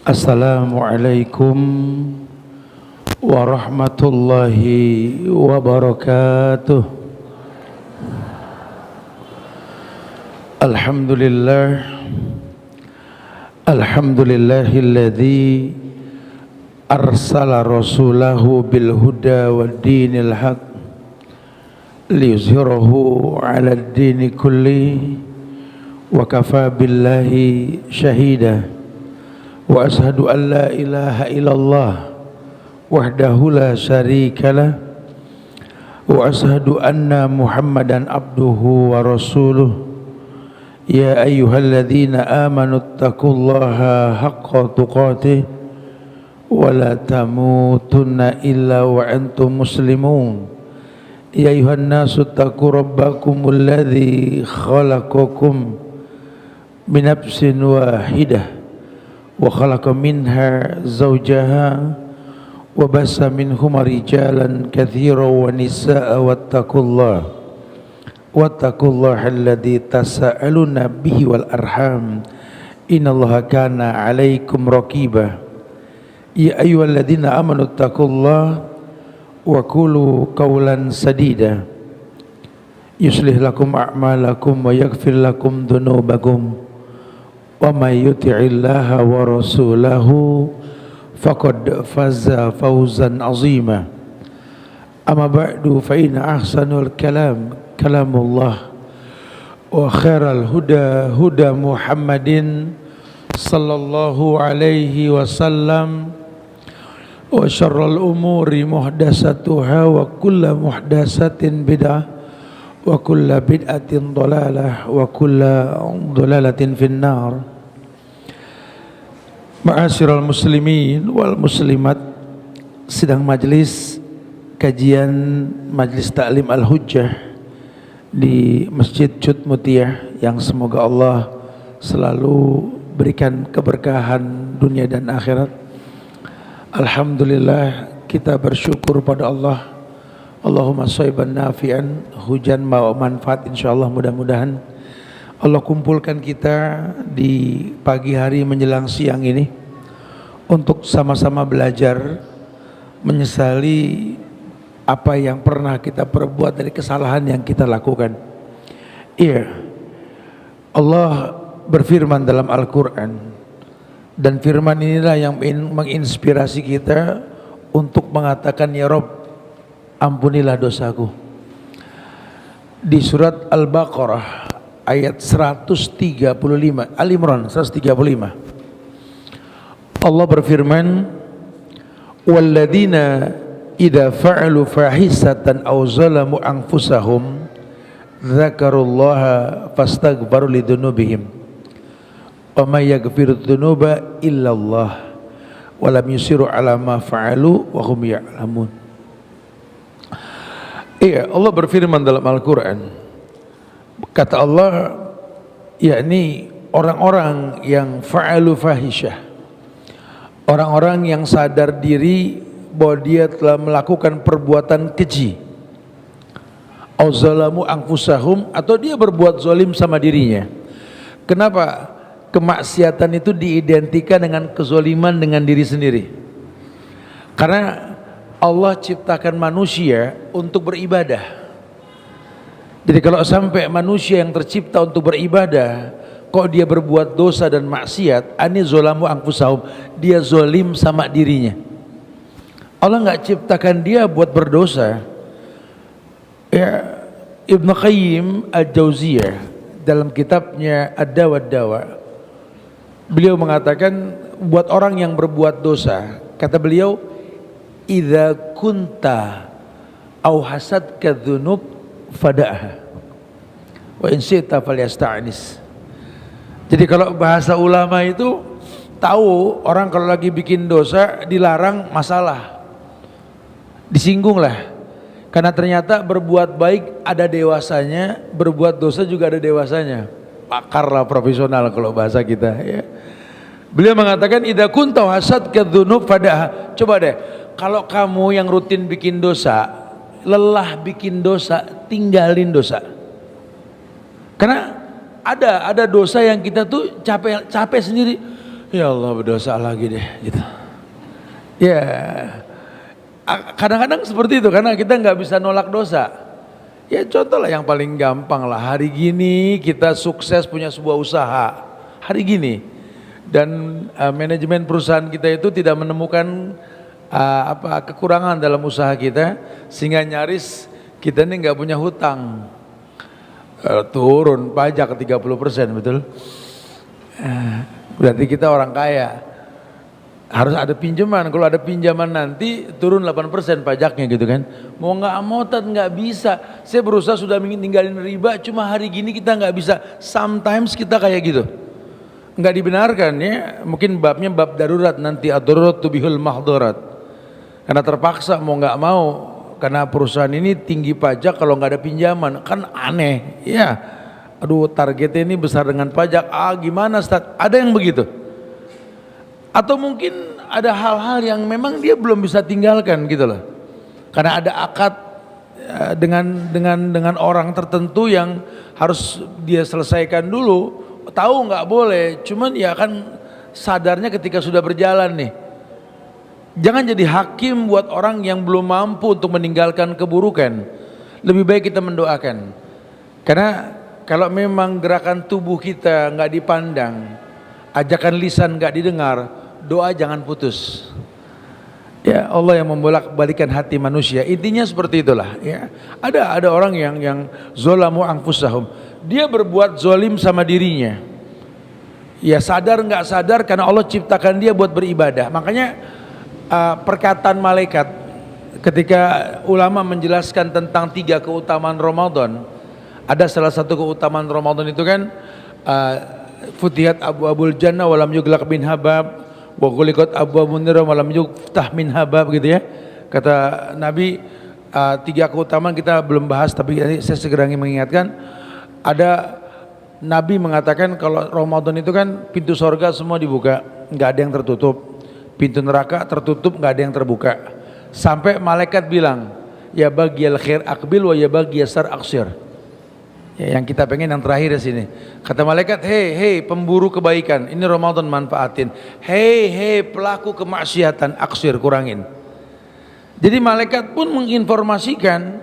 Assalamualaikum warahmatullahi wabarakatuh. Alhamdulillahilladzi arsala rasulahu bil huda wad dinil haq liyuzhirahu 'alad dini kulli wa kafa billahi shahida. Wa ashhadu an la ilaha illallah wahdahu la syarika lah wa ashhadu anna Muhammadan abduhu wa rasuluh. Ya ayyuhalladzina amanu taqullaha haqqa tuqatih wa la tamutunna illa wa antum muslimun. Ya ayuhan nasu taqu rabbakumul ladzi khalaqakum min nafsin wahidah wa khalaqa minha zawjaha wa bassa minhuma rijalan katsiran wa nisaa'a wattaqullaha alladzi tasaaluna bihi wal arham innallaha kana 'alaikum raqiba. Ya ayyuhalladzina amanu taqullaha wa qulu qawlan sadida yuslih lakum a'malakum wa yaghfir lakum dhunubakum wa may yuti'illaha wa rasulahu faqad faza fawzan 'azima. Amma ba'du fa inna ahsanul kalamullah wa khairal huda huda Muhammadin sallallahu alaihi wasallam wa syarrul umuri muhdatsatuha wa kullu muhdatsatin bid'ah wa kullu bid'atin dhalalah wa kullu dhalalatin finnar. Ma'asyiral muslimin wal muslimat, sidang majlis kajian Majlis Ta'lim Al-Hujjah di Masjid Cud Mutia yang semoga Allah selalu berikan keberkahan dunia dan akhirat. Alhamdulillah, kita bersyukur pada Allah. Allahumma shayban nafi'an, hujan bawa manfaat insyaallah. Mudah-mudahan Allah kumpulkan kita di pagi hari menjelang siang ini untuk sama-sama belajar, menyesali apa yang pernah kita perbuat dari kesalahan yang kita lakukan. Iya, Allah berfirman dalam Al-Quran, dan firman inilah yang menginspirasi kita untuk mengatakan, ya Rabb, ampunilah dosaku. Di surat Al-Baqarah ayat 135, Al-Imran 135, Allah berfirman, walladzina idza fa'alu fahisatan aw zalamu anfusahum dzakarullaha fastaghfiru lidzunubihim wa may yaghfiru dzunuba illallah wa lam yusiru ala ma fa'alu wa hum ya'lamun. Iya, Allah berfirman dalam Al-Quran, kata Allah, yakni orang-orang yang fa'alu fahisyah, orang-orang yang sadar diri bahwa dia telah melakukan perbuatan keji, au zalamu anfusahum, atau dia berbuat zalim sama dirinya. Kenapa kemaksiatan itu diidentikan dengan kezaliman dengan diri sendiri? Karena Allah ciptakan manusia untuk beribadah. Jadi kalau sampai manusia yang tercipta untuk beribadah kok dia berbuat dosa dan maksiat, ani zalamu anfusahum, dia zalim sama dirinya. Allah enggak ciptakan dia buat berdosa. Ya, Ibnu Qayyim Al-Jauziyah dalam kitabnya Ad-Dawa Ad-Dawa, beliau mengatakan buat orang yang berbuat dosa, kata beliau, idza kunta au hasadka dzunub fada'ha wa in syi'ta falyasta'nis. Jadi kalau bahasa ulama itu tahu orang kalau lagi bikin dosa dilarang masalah, disinggunglah, karena ternyata berbuat baik ada dewasanya, berbuat dosa juga ada dewasanya. Pakarlah profesional kalau bahasa kita ya. Beliau mengatakan idza kunta hasadka dzunub fada'ha. Coba deh, kalau kamu yang rutin bikin dosa, lelah bikin dosa, tinggalin dosa. Karena ada dosa yang kita tuh capek sendiri. ya Allah berdosa lagi deh gitu. Ya kadang-kadang seperti itu karena kita nggak bisa nolak dosa. Ya contoh lah yang paling gampang lah, hari gini kita sukses punya sebuah usaha hari gini dan manajemen perusahaan kita itu tidak menemukan kekurangan dalam usaha kita sehingga nyaris kita ini nggak punya hutang. Turun pajak ke 30%, betul? Berarti kita orang kaya. Harus ada pinjaman. Kalau ada pinjaman nanti turun 8% pajaknya gitu kan. Mau nggak mau nggak bisa. Saya berusaha sudah ninggalin riba, cuma hari gini kita nggak bisa. Sometimes kita kayak gitu. Nggak dibenarkan ya. Mungkin babnya bab darurat nanti, ad-darurat tubihul mahdurat. Karena terpaksa mau nggak mau. Karena perusahaan ini tinggi pajak kalau nggak ada pinjaman, kan aneh ya. Aduh, targetnya ini besar dengan pajak, gimana Ustaz? Ada yang begitu. Atau mungkin ada hal-hal yang memang dia belum bisa tinggalkan gitu loh. Karena ada akad dengan orang tertentu yang harus dia selesaikan dulu. Tahu nggak boleh, cuman ya kan sadarnya ketika sudah berjalan nih. Jangan jadi hakim buat orang yang belum mampu untuk meninggalkan keburukan. Lebih baik kita mendoakan. Karena kalau memang gerakan tubuh kita nggak dipandang, ajakan lisan nggak didengar, doa jangan putus. Ya Allah yang membolak-balikan hati manusia. Intinya seperti itulah. Ya ada orang yang zolamu anfusahum. Dia berbuat zolim sama dirinya. Ya sadar nggak sadar karena Allah ciptakan dia buat beribadah. Makanya perkataan malaikat ketika ulama menjelaskan tentang 3 keutamaan Ramadan, ada salah satu keutamaan Ramadan itu kan futihat abwabul jannah walam yuglaq min habab wa ghuliqat abwabun nar walam yuftah min habab gitu ya. Kata Nabi 3 keutamaan kita belum bahas tapi saya segera ingin mengingatkan. Ada Nabi mengatakan kalau Ramadan itu kan pintu sorga semua dibuka, nggak ada yang tertutup. Pintu neraka tertutup, nggak ada yang terbuka. Sampai malaikat bilang, ya bagiyal khair akbil wa ya bagiyal syar aksir. Ya, yang kita pengen yang terakhir di sini. Kata malaikat, hei pemburu kebaikan, ini Ramadan manfaatin. Hei pelaku kemaksiatan, aksir kurangin. Jadi malaikat pun menginformasikan,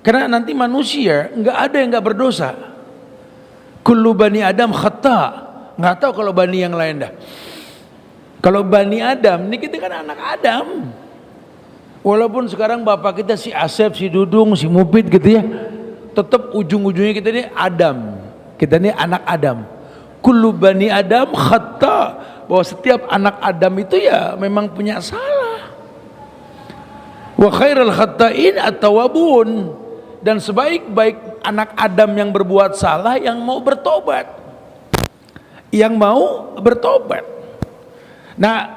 karena nanti manusia nggak ada yang nggak berdosa. Kullu bani Adam khata, nggak tahu kalau bani yang lain dah. Kalau Bani Adam, ini kita kan anak Adam. Walaupun sekarang bapak kita si Asep, si Dudung, si Mupid gitu ya, tetap ujung-ujungnya kita ini Adam. Kita ini anak Adam. Kullu Bani Adam khata, bahwa setiap anak Adam itu ya memang punya salah. Wa khairal khata'in at-tawwabun, dan sebaik-baik anak Adam yang berbuat salah yang mau bertobat. Yang mau bertobat. Nah,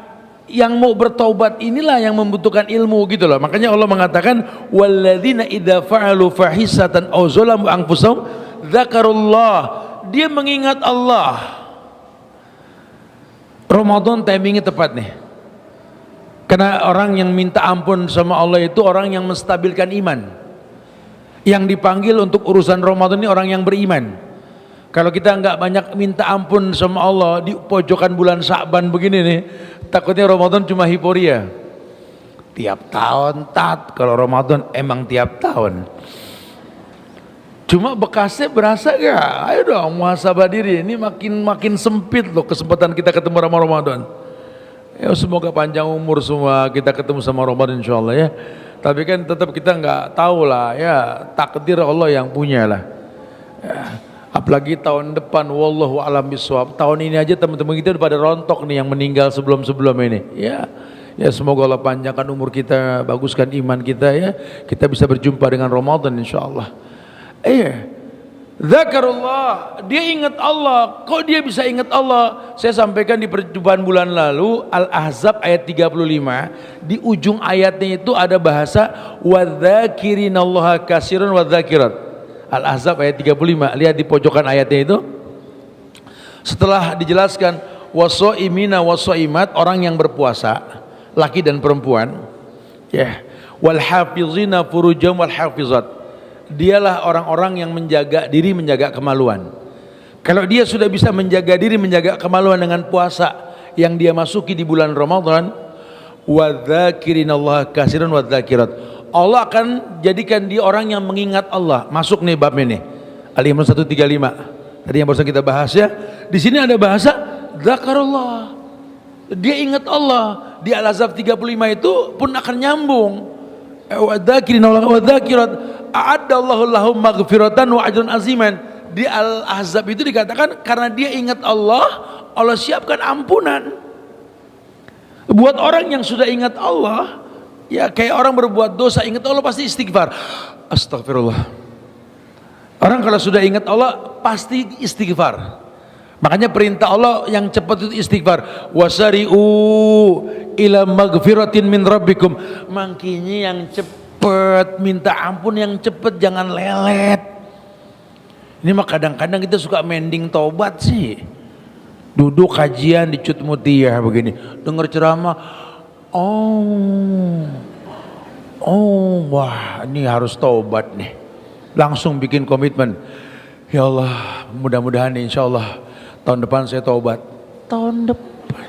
yang mau bertaubat inilah yang membutuhkan ilmu gitu loh. Makanya Allah mengatakan walladzina idza fa'alu fahisatan aw zalamu anfusahum dzakarullah. Dia mengingat Allah. Ramadan timingnya tepat nih. Karena orang yang minta ampun sama Allah itu orang yang menstabilkan iman. Yang dipanggil untuk urusan Ramadan ini orang yang beriman. Kalau kita nggak banyak minta ampun sama Allah di pojokan bulan Sya'ban begini nih, takutnya Ramadan cuma hiporia. Tiap tahun kalau Ramadan emang tiap tahun. Cuma bekasnya berasa gak? Ayo dong muhasabah diri. Ini makin sempit loh kesempatan kita ketemu sama Ramadan. Ya semoga panjang umur semua kita ketemu sama Ramadan insyaallah ya. Tapi kan tetap kita nggak tahu lah ya, takdir Allah yang punya lah. Ya. Apalagi tahun depan, wallahu alam bisawab. Tahun ini aja teman-teman kita udah pada rontok nih yang meninggal sebelum ini. Ya semoga Allah panjangkan umur kita, baguskan iman kita ya. Kita bisa berjumpa dengan Ramadan insyaallah. Zakarullah, dia ingat Allah. Kok dia bisa ingat Allah? Saya sampaikan di perjumpaan bulan lalu Al-Ahzab ayat 35. Di ujung ayatnya itu ada bahasa wadzakirinallaha katsiran wadzakirat. Al-Ahzab ayat 35, lihat di pojokan ayatnya itu. Setelah dijelaskan wasoimina wasoimat, orang yang berpuasa, laki dan perempuan, ya, wal hafizina furujam wal hafizat, dialah orang-orang yang menjaga diri, menjaga kemaluan. Kalau dia sudah bisa menjaga diri, menjaga kemaluan dengan puasa, yang dia masuki di bulan Ramadan, wadzakirinallaha katsiran wadzakirat. Allah akan jadikan dia orang yang mengingat Allah. Masuk nih bab ini. Ali Imran 135. Tadi yang barusan kita bahas ya. Di sini ada bahasa zakarullah. Dia ingat Allah. Di Al-Ahzab 35 itu pun akan nyambung. Wadzakirinallaha wadzakirat. A'addallahu lahum maghfiratan wa ajran aziman. Di Al-Ahzab itu dikatakan karena dia ingat Allah, Allah siapkan ampunan. Buat orang yang sudah ingat Allah, ya kayak orang berbuat dosa, ingat Allah pasti istighfar. Astagfirullah. Orang kalau sudah ingat Allah pasti istighfar. Makanya perintah Allah yang cepat itu istighfar. Wasari'u ila maghfiratin min rabbikum. Makanya yang cepat, minta ampun yang cepat, jangan lelet. Ini mah kadang-kadang kita suka mending tobat sih. Duduk kajian di Cut Mutia begini, dengar ceramah, wah ini harus tobat nih, langsung bikin komitmen, ya Allah mudah-mudahan insya Allah tahun depan saya tobat. Tahun depan,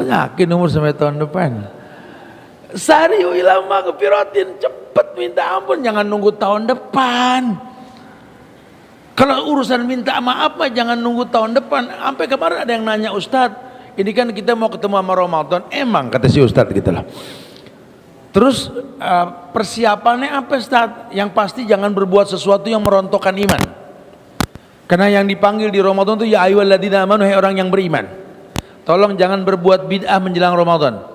yakin umur sampai tahun depan. Sari'u ila maghfiratin, cepet minta ampun, jangan nunggu tahun depan. Kalau urusan minta maaf mah jangan nunggu tahun depan. Sampai kemarin ada yang nanya, Ustadz, ini kan kita mau ketemu sama Ramadan. Emang kata si Ustadz gitu lah. Terus persiapannya apa Ustadz? Yang pasti jangan berbuat sesuatu yang merontokkan iman. Karena yang dipanggil di Ramadan itu ya ayyuhalladzina amanu, hai orang yang beriman. Tolong jangan berbuat bid'ah menjelang Ramadan.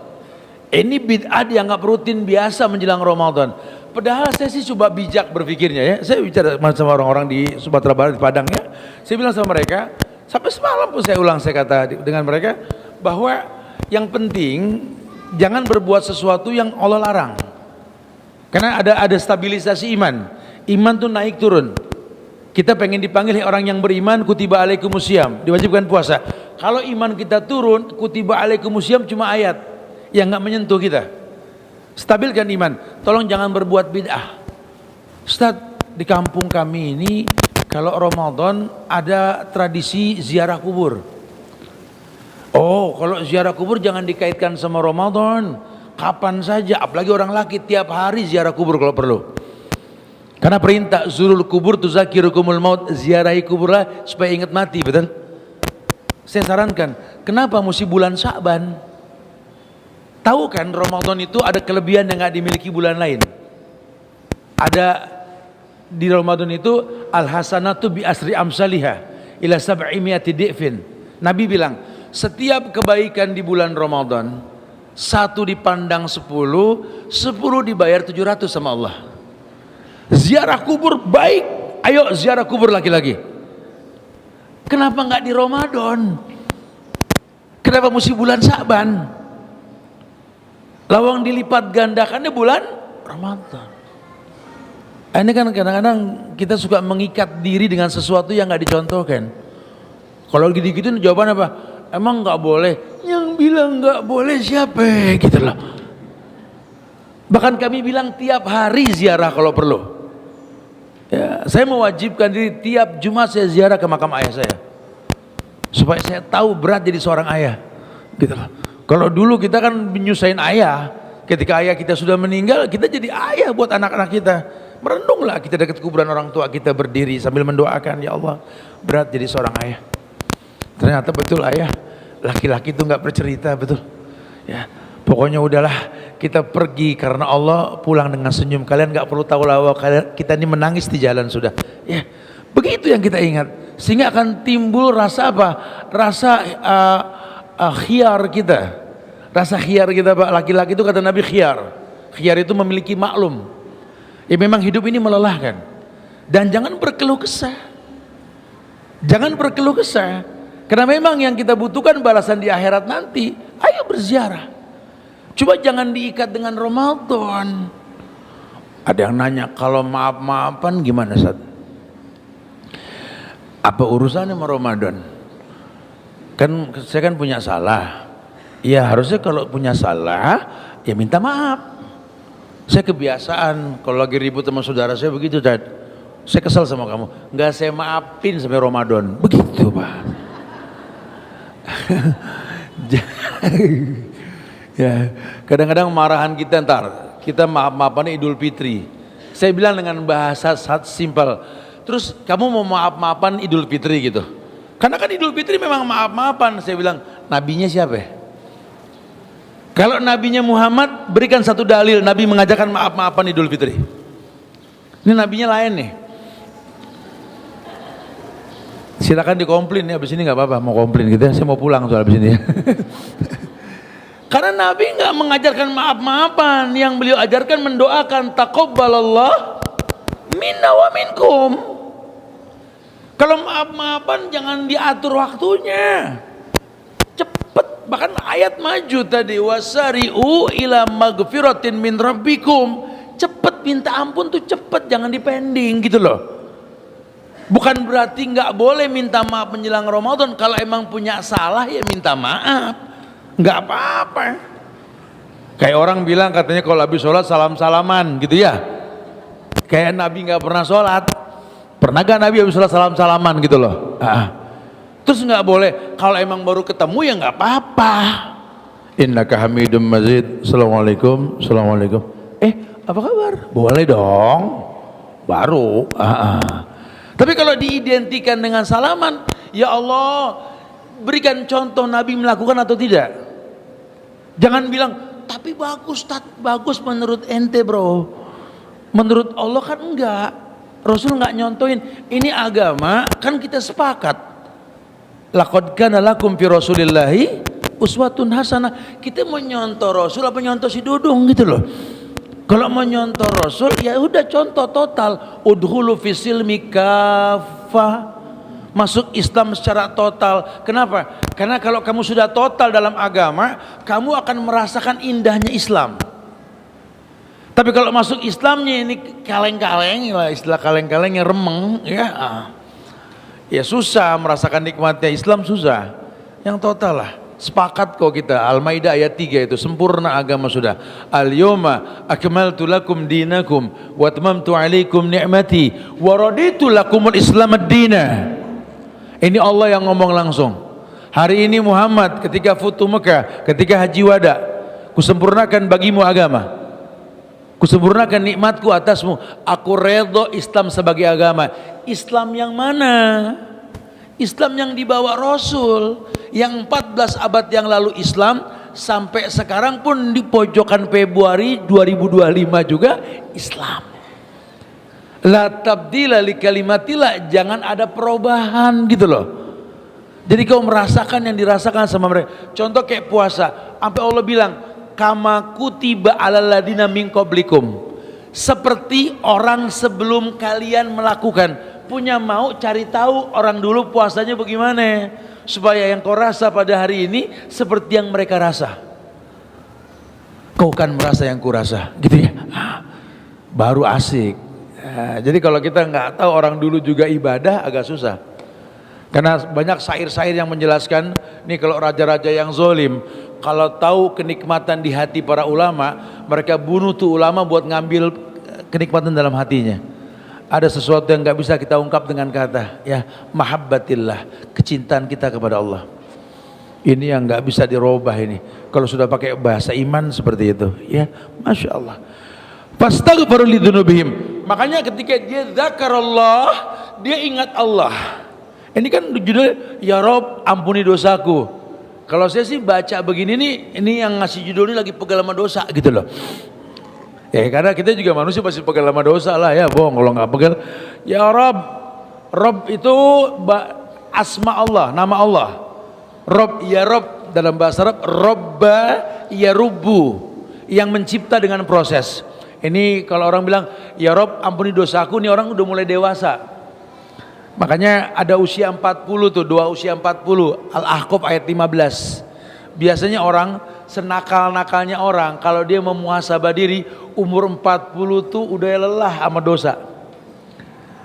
Ini bid'ah dianggap rutin biasa menjelang Ramadan. Padahal saya sih coba bijak berpikirnya ya. Saya bicara sama orang-orang di Sumatera Barat, di Padang ya. Saya bilang sama mereka, sampai semalam pun saya ulang, saya kata dengan mereka, bahwa yang penting jangan berbuat sesuatu yang Allah larang. Karena ada stabilisasi iman. Iman tuh naik turun. Kita pengen dipanggil orang yang beriman, kutiba alaikumusiyam, diwajibkan puasa. Kalau iman kita turun, kutiba alaikumusiyam cuma ayat yang nggak menyentuh kita. Stabilkan iman. Tolong jangan berbuat bid'ah. Ustaz, di kampung kami ini kalau Ramadan ada tradisi ziarah kubur. Oh, kalau ziarah kubur jangan dikaitkan sama Ramadan. Kapan saja, apalagi orang laki tiap hari ziarah kubur kalau perlu. Karena perintah zurul kubur tuzakirukumul maut, ziarahi kuburlah supaya ingat mati, betul? Saya sarankan, kenapa mesti bulan Sya'ban? Tahu kan Ramadan itu ada kelebihan yang nggak dimiliki bulan lain. Ada di Ramadan itu al-hasanatu bi asri amsalihah ila sab'imiati di'fin. Nabi bilang, setiap kebaikan di bulan Ramadan, satu dipandang 10, 10 dibayar 700 sama Allah. Ziarah kubur baik, ayo ziarah kubur lagi-lagi. Kenapa nggak di Ramadan? Kenapa mesti bulan Sya'ban? Lawang dilipat gandakannya bulan Ramadan. Ini kan kadang-kadang kita suka mengikat diri dengan sesuatu yang nggak dicontohkan. Kalau gitu-gitu jawaban apa? Emang nggak boleh? Yang bilang nggak boleh siapa? Gitu loh. Bahkan kami bilang tiap hari ziarah kalau perlu. Ya, saya mewajibkan diri tiap Jumat saya ziarah ke makam ayah saya, supaya saya tahu berat jadi seorang ayah. Gitu loh. Kalau dulu kita kan menyusahin ayah, ketika ayah kita sudah meninggal, kita jadi ayah buat anak-anak kita. Merenunglah kita dekat kuburan orang tua kita, berdiri sambil mendoakan, ya Allah, berat jadi seorang ayah. Ternyata betul ayah, laki-laki itu nggak bercerita, betul. Ya, pokoknya udahlah, kita pergi karena Allah, pulang dengan senyum. Kalian nggak perlu tahu bahwa kita ini menangis di jalan sudah. Ya, begitu yang kita ingat, sehingga akan timbul rasa apa? Rasa khiyar kita. Rasa khiyar kita, Pak, laki-laki itu kata Nabi khiyar. Khiyar itu memiliki maklum. Ya memang hidup ini melelahkan. Dan jangan berkeluh kesah. Jangan berkeluh kesah. Karena memang yang kita butuhkan balasan di akhirat nanti. Ayo berziarah. Coba jangan diikat dengan Ramadan. Ada yang nanya, kalau maaf-maafan gimana, Ustaz? Apa urusannya sama Ramadan? Kan saya kan punya salah. Ya harusnya kalau punya salah ya minta maaf. Saya kebiasaan kalau lagi ribut sama saudara saya begitu, Dad. Saya kesal sama kamu, nggak saya maafin sampai Ramadan. Begitu, Pak. Ya, kadang-kadang marahan kita ntar, kita maaf-maafan Idul Fitri. Saya bilang dengan bahasa simpel, terus kamu mau maaf-maafan Idul Fitri gitu? Karena kan Idul Fitri memang maaf-maafan. Saya bilang, nabinya siapa ya? Kalau nabinya Muhammad, berikan satu dalil Nabi mengajarkan maaf-maafan Idul Fitri. Ini nabinya lain nih. Silakan dikomplain ya, abis ini nggak apa-apa mau komplain gitu ya. Saya mau pulang soal abis ini ya. Karena Nabi nggak mengajarkan maaf-maafan, yang beliau ajarkan mendoakan taqabbalallah minna wa minkum. Kalau maaf-maafan jangan diatur waktunya, cepet. Bahkan ayat maju tadi, wasari'u ila magfiratin min rabbikum. Cepet minta ampun tuh cepet, jangan dipending gitu loh. Bukan berarti nggak boleh minta maaf menjelang Ramadan. Kalau emang punya salah ya minta maaf, nggak apa-apa. Kayak orang bilang katanya kalau habis sholat salam-salaman gitu ya. Kayak Nabi nggak pernah sholat. Pernah gak Nabi habis sholat salam-salaman gitu loh? Terus nggak boleh. Kalau emang baru ketemu ya nggak apa-apa. Innaka hamidum mazid. Assalamualaikum. Assalamualaikum. Apa kabar? Boleh dong. Baru. Tapi kalau diidentikan dengan salaman, ya Allah, berikan contoh Nabi melakukan atau tidak. Jangan bilang, tapi bagus, bagus menurut ente bro. Menurut Allah kan enggak. Rasul enggak nyontohin. Ini agama, kan kita sepakat. Laqad kana lakum fi Rasulillahi uswatun hasanah. Kita mau nyontoh Rasul apa nyontoh si Dudung gitu loh. Kalau mau nyontoh Rasul ya udah contoh total. Udhulu fisilmi kafah. Masuk Islam secara total. Kenapa? Karena kalau kamu sudah total dalam agama, kamu akan merasakan indahnya Islam. Tapi kalau masuk Islamnya ini kaleng-kaleng, istilah kaleng-kaleng yang remeng ya. Ya susah merasakan nikmatnya Islam, susah. Yang total lah. Sepakat kok kita. Al-Maidah ayat 3 itu sempurna agama sudah. Al-yawma akmaltu lakum dinakum wa atmamtu alaikum ni'mati wa raditu lakumul Islam ad-dina. Ini Allah yang ngomong langsung. Hari ini Muhammad ketika futuh Mekah, ketika haji wada, kusempurnakan bagimu agama. Kusempurnakan nikmatku atasmu. Aku redho Islam sebagai agama. Islam yang mana? Islam yang dibawa Rasul, yang 14 abad yang lalu Islam, sampai sekarang pun di pojokan Februari 2025 juga Islam. La tabdila li kalimatillah, jangan ada perubahan gitu loh. Jadi kau merasakan yang dirasakan sama mereka. Contoh kayak puasa, sampai Allah bilang, kama kutiba alal ladina min qablikum. Seperti orang sebelum kalian melakukan. Punya mau cari tahu orang dulu puasanya bagaimana, supaya yang kau rasa pada hari ini seperti yang mereka rasa. Kau kan merasa yang kurasa gitu ya. Baru asik. Jadi kalau kita nggak tahu orang dulu juga ibadah agak susah. Karena banyak syair-syair yang menjelaskan nih, kalau raja-raja yang zolim, kalau tahu kenikmatan di hati para ulama, mereka bunuh tuh ulama buat ngambil kenikmatan dalam hatinya. Ada sesuatu yang nggak bisa kita ungkap dengan kata, ya mahabbatillah, kecintaan kita kepada Allah. Ini yang nggak bisa dirubah ini. Kalau sudah pakai bahasa iman seperti itu, ya masya Allah. Fastaghfiru lidzunubihim. Makanya ketika dia zakarallah, dia ingat Allah. Ini kan judulnya, ya Rob ampuni dosaku. Kalau saya sih baca begini nih, ini yang ngasih judul ini lagi pegal sama dosa gitu loh. Ya karena kita juga manusia pasti pegal sama dosa lah ya, bohong kalau nggak pegal. Ya Rob, Rob itu asma Allah, nama Allah. Rob, ya Rob dalam bahasa Arab, Robba ya Rubu, yang mencipta dengan proses. Ini kalau orang bilang, ya Rob ampuni dosaku, ini orang udah mulai dewasa. Makanya ada usia 40 tuh, doa usia 40, Al-Ahqaf ayat 15. Biasanya orang, senakal-nakalnya orang, kalau dia memuhasabah diri, umur 40 tuh udah lelah sama dosa.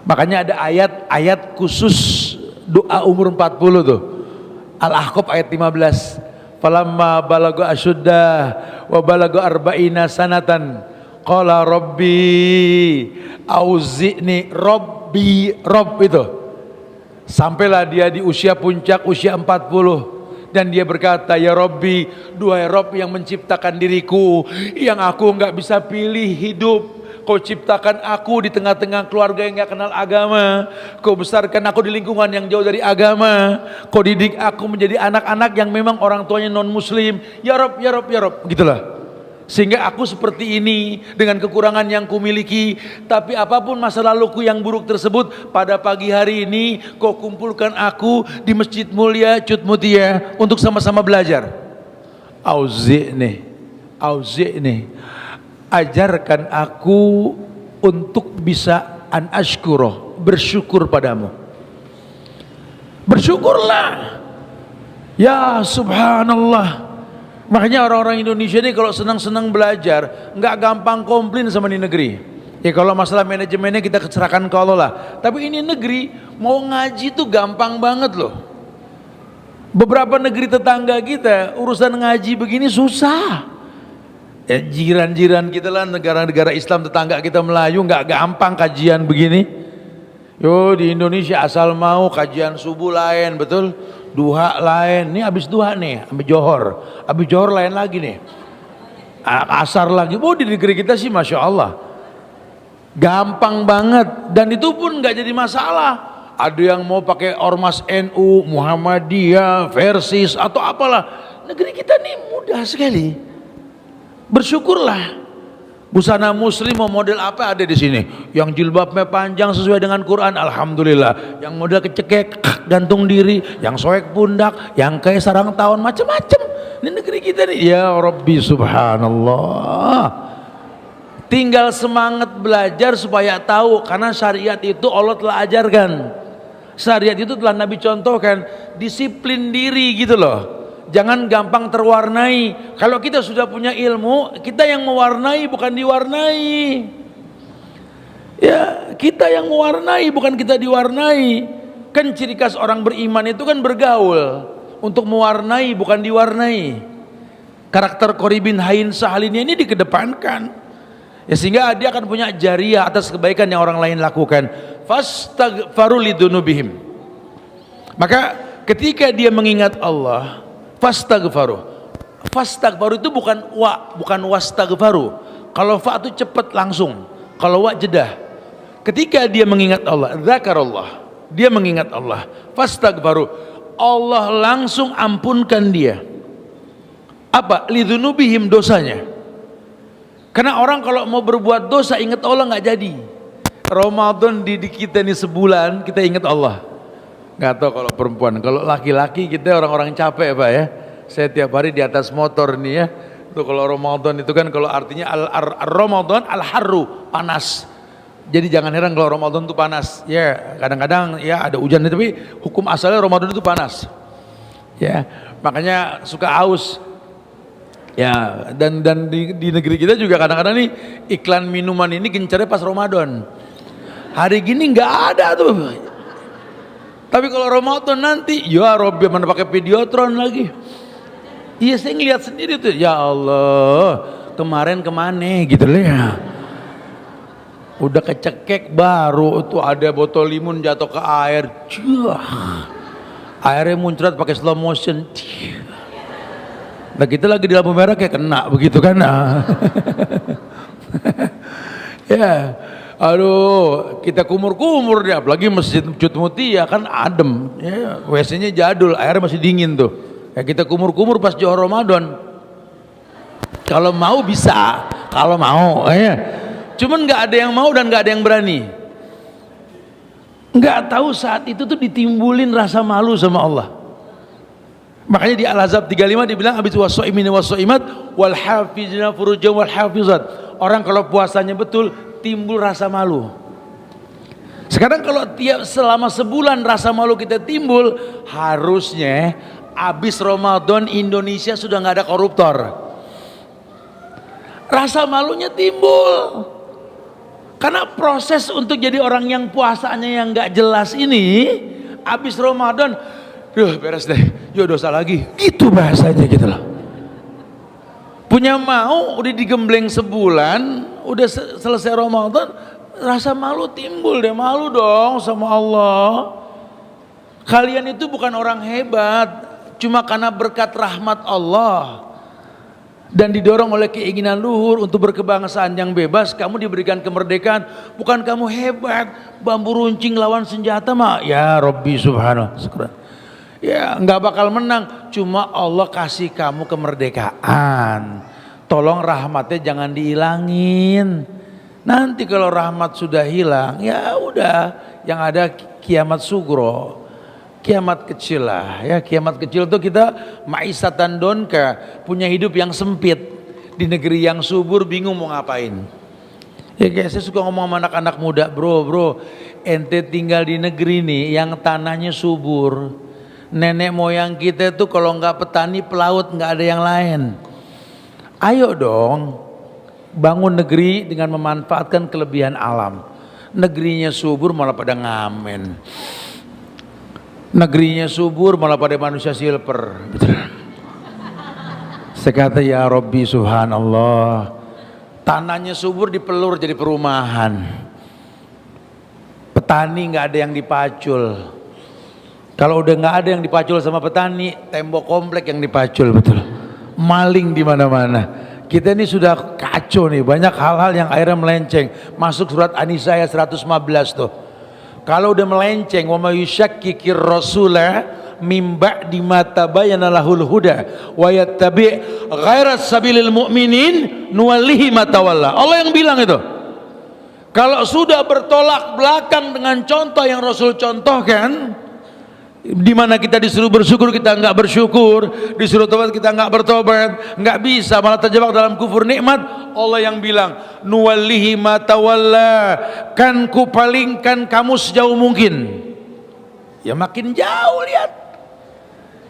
Makanya ada ayat-ayat khusus doa umur 40 tuh. Al-Ahqaf ayat 15. Falamma balagu asyuddah wa balagu arba'ina sanatan qala rabbi auzi'ni rabbi, Rob itu. Sampailah dia di usia puncak, usia 40. Dan dia berkata, ya Rabbi, duhai Rabb yang menciptakan diriku, yang aku nggak bisa pilih hidup. Kau ciptakan aku di tengah-tengah keluarga yang nggak kenal agama. Kau besarkan aku di lingkungan yang jauh dari agama. Kau didik aku menjadi anak-anak yang memang orang tuanya non muslim. Ya Rabb, ya Rabb, ya Rabb, gitulah. Sehingga aku seperti ini dengan kekurangan yang kumiliki. Tapi apapun masa laluku yang buruk tersebut, pada pagi hari ini kau kumpulkan aku di Masjid Mulia Cut Mutia untuk sama-sama belajar. Auzi'ni, auzi'ni, ajarkan aku untuk bisa an ashkuro, bersyukur padamu. Bersyukurlah. Ya subhanallah. Makanya orang-orang Indonesia ini kalau senang-senang belajar nggak gampang komplain sama di negeri. Ya kalau masalah manajemennya kita serahkan ke Allah lah. Tapi ini negeri mau ngaji tuh gampang banget loh. Beberapa negeri tetangga kita urusan ngaji begini susah. Ya, jiran-jiran kita lah, negara-negara Islam tetangga kita Melayu nggak gampang kajian begini. Yo di Indonesia asal mau kajian subuh lain, betul? Duha lain. Nih habis duha nih, habis johor lain lagi nih. Asar lagi. Oh di negeri kita sih masya Allah, gampang banget. Dan itu pun nggak jadi masalah. Ada yang mau pakai ormas NU, Muhammadiyah, Versis atau apalah. Negeri kita nih mudah sekali. Bersyukurlah. Busana muslim mau model apa ada di sini. Yang jilbabnya panjang sesuai dengan Quran, alhamdulillah. Yang model kecekek, gantung diri, yang soek pundak, yang kayak sarang tawon, macam-macam. Ini negeri kita nih. Ya Rabbi subhanallah. Tinggal semangat belajar supaya tahu, karena syariat itu Allah telah ajarkan. Syariat itu telah Nabi contohkan, disiplin diri gitu loh. Jangan gampang terwarnai. Kalau kita sudah punya ilmu, kita yang mewarnai bukan diwarnai. Ya, kita yang mewarnai bukan kita diwarnai. Kan ciri khas orang beriman itu kan bergaul untuk mewarnai bukan diwarnai. Karakter Qoribin Hain Sahalinnya ini dikedepankan. Ya sehingga dia akan punya jariah atas kebaikan yang orang lain lakukan. Fastaghfaru lidunubihim. Maka ketika dia mengingat Allah, fastaghfaru. Fastaghfaru itu bukan wastaghfaru. Kalau fa itu cepat langsung. Kalau wa jedah. Ketika dia mengingat Allah, dzakarallah. Dia mengingat Allah. Fastaghfaru. Allah langsung ampunkan dia. Apa? Lidzunubihim, dosanya. Karena orang kalau mau berbuat dosa ingat Allah nggak jadi. Ramadan di kita ini sebulan kita ingat Allah. Nggak tahu kalau perempuan, kalau laki-laki kita orang-orang capek Pak ya. Saya tiap hari di atas motor nih ya. Tuh kalau Ramadan itu kan kalau artinya Ramadan al-harru, panas. Jadi jangan heran kalau Ramadan itu panas. Ya kadang-kadang ya ada hujan tapi hukum asalnya Ramadan itu panas. Ya makanya suka haus. Ya dan di negeri kita juga kadang-kadang nih iklan minuman ini gencarnya pas Ramadan. Hari gini nggak ada tuh. Tapi kalau Ramadan nanti, ya Robby mana pakai videotron lagi. Iya saya ngeliat sendiri tuh, ya Allah, kemarin kemana gitu loh ya. Udah kecekek baru tuh ada botol limun jatuh ke air, airnya muncrat pakai slow motion. Nah kita lagi di lampu merah kayak kena begitu kan? Ya. Aduh, kita kumur-kumur deh, apalagi Masjid Cut Mutia kan adem, ya, WC-nya jadul, air masih dingin tuh. Ya kita kumur-kumur pas johor Ramadan. Kalau mau bisa, kalau mau, ya. Cuman nggak ada yang mau dan nggak ada yang berani. Nggak tahu saat itu tuh ditimbulin rasa malu sama Allah. Makanya di Al-Ahzab 35 dibilang abis wasaimin wasaimat wal hafizina furujahum wal hafizat. Orang kalau puasanya betul timbul rasa malu. Sekarang kalau selama sebulan rasa malu kita timbul, harusnya habis Ramadan Indonesia sudah nggak ada koruptor. Rasa malunya timbul. Karena proses untuk jadi orang yang puasanya yang nggak jelas ini, habis Ramadan, beres deh, yuk dosa lagi. Gitu bahasanya gitu loh. Punya mau udah digembleng sebulan, udah selesai Ramadan, rasa malu timbul deh, malu dong sama Allah. Kalian itu bukan orang hebat, cuma karena berkat rahmat Allah dan didorong oleh keinginan luhur untuk berkebangsaan yang bebas, kamu diberikan kemerdekaan. Bukan kamu hebat, bambu runcing lawan senjata mah ya Rabbi subhanahu ya nggak bakal menang. Cuma Allah kasih kamu kemerdekaan, tolong rahmatnya jangan dihilangin. Nanti kalau rahmat sudah hilang, ya udah, yang ada kiamat sugro, kiamat kecil lah. Ya, kiamat kecil tuh kita maisatan donka, punya hidup yang sempit di negeri yang subur, bingung mau ngapain. Ya kayak saya suka ngomong sama anak-anak muda, bro, ente tinggal di negeri nih yang tanahnya subur. Nenek moyang kita tuh kalau nggak petani pelaut, nggak ada yang lain. Ayo dong, bangun negeri dengan memanfaatkan kelebihan alam. Negerinya subur malah pada ngamen. Negerinya subur malah pada manusia silper. Saya kata ya Rabbi subhanallah, tanahnya subur dipelur jadi perumahan. Petani nggak ada yang dipacul. Kalau udah nggak ada yang dipacul sama petani, tembok komplek yang dipacul, betul. Maling di mana-mana. Kita ini sudah kacau nih, banyak hal-hal yang akhirnya melenceng. Masuk surat An-Nisa ayat 115 tuh. Kalau udah melenceng, wa may yushakkikir rasula mim ba'di ma tabayyana lahul huda wa yattabi' ghaira sabilil mu'minin nuwallihi ma tawalla. Allah yang bilang itu. Kalau sudah bertolak belakang dengan contoh yang Rasul contohkan, di mana kita disuruh bersyukur kita nggak bersyukur, disuruh tobat kita nggak bertobat, nggak bisa, malah terjebak dalam kufur nikmat. Allah yang bilang nuwallihi ma tawalla, kan kupalingkan kamu sejauh mungkin. Ya makin jauh lihat.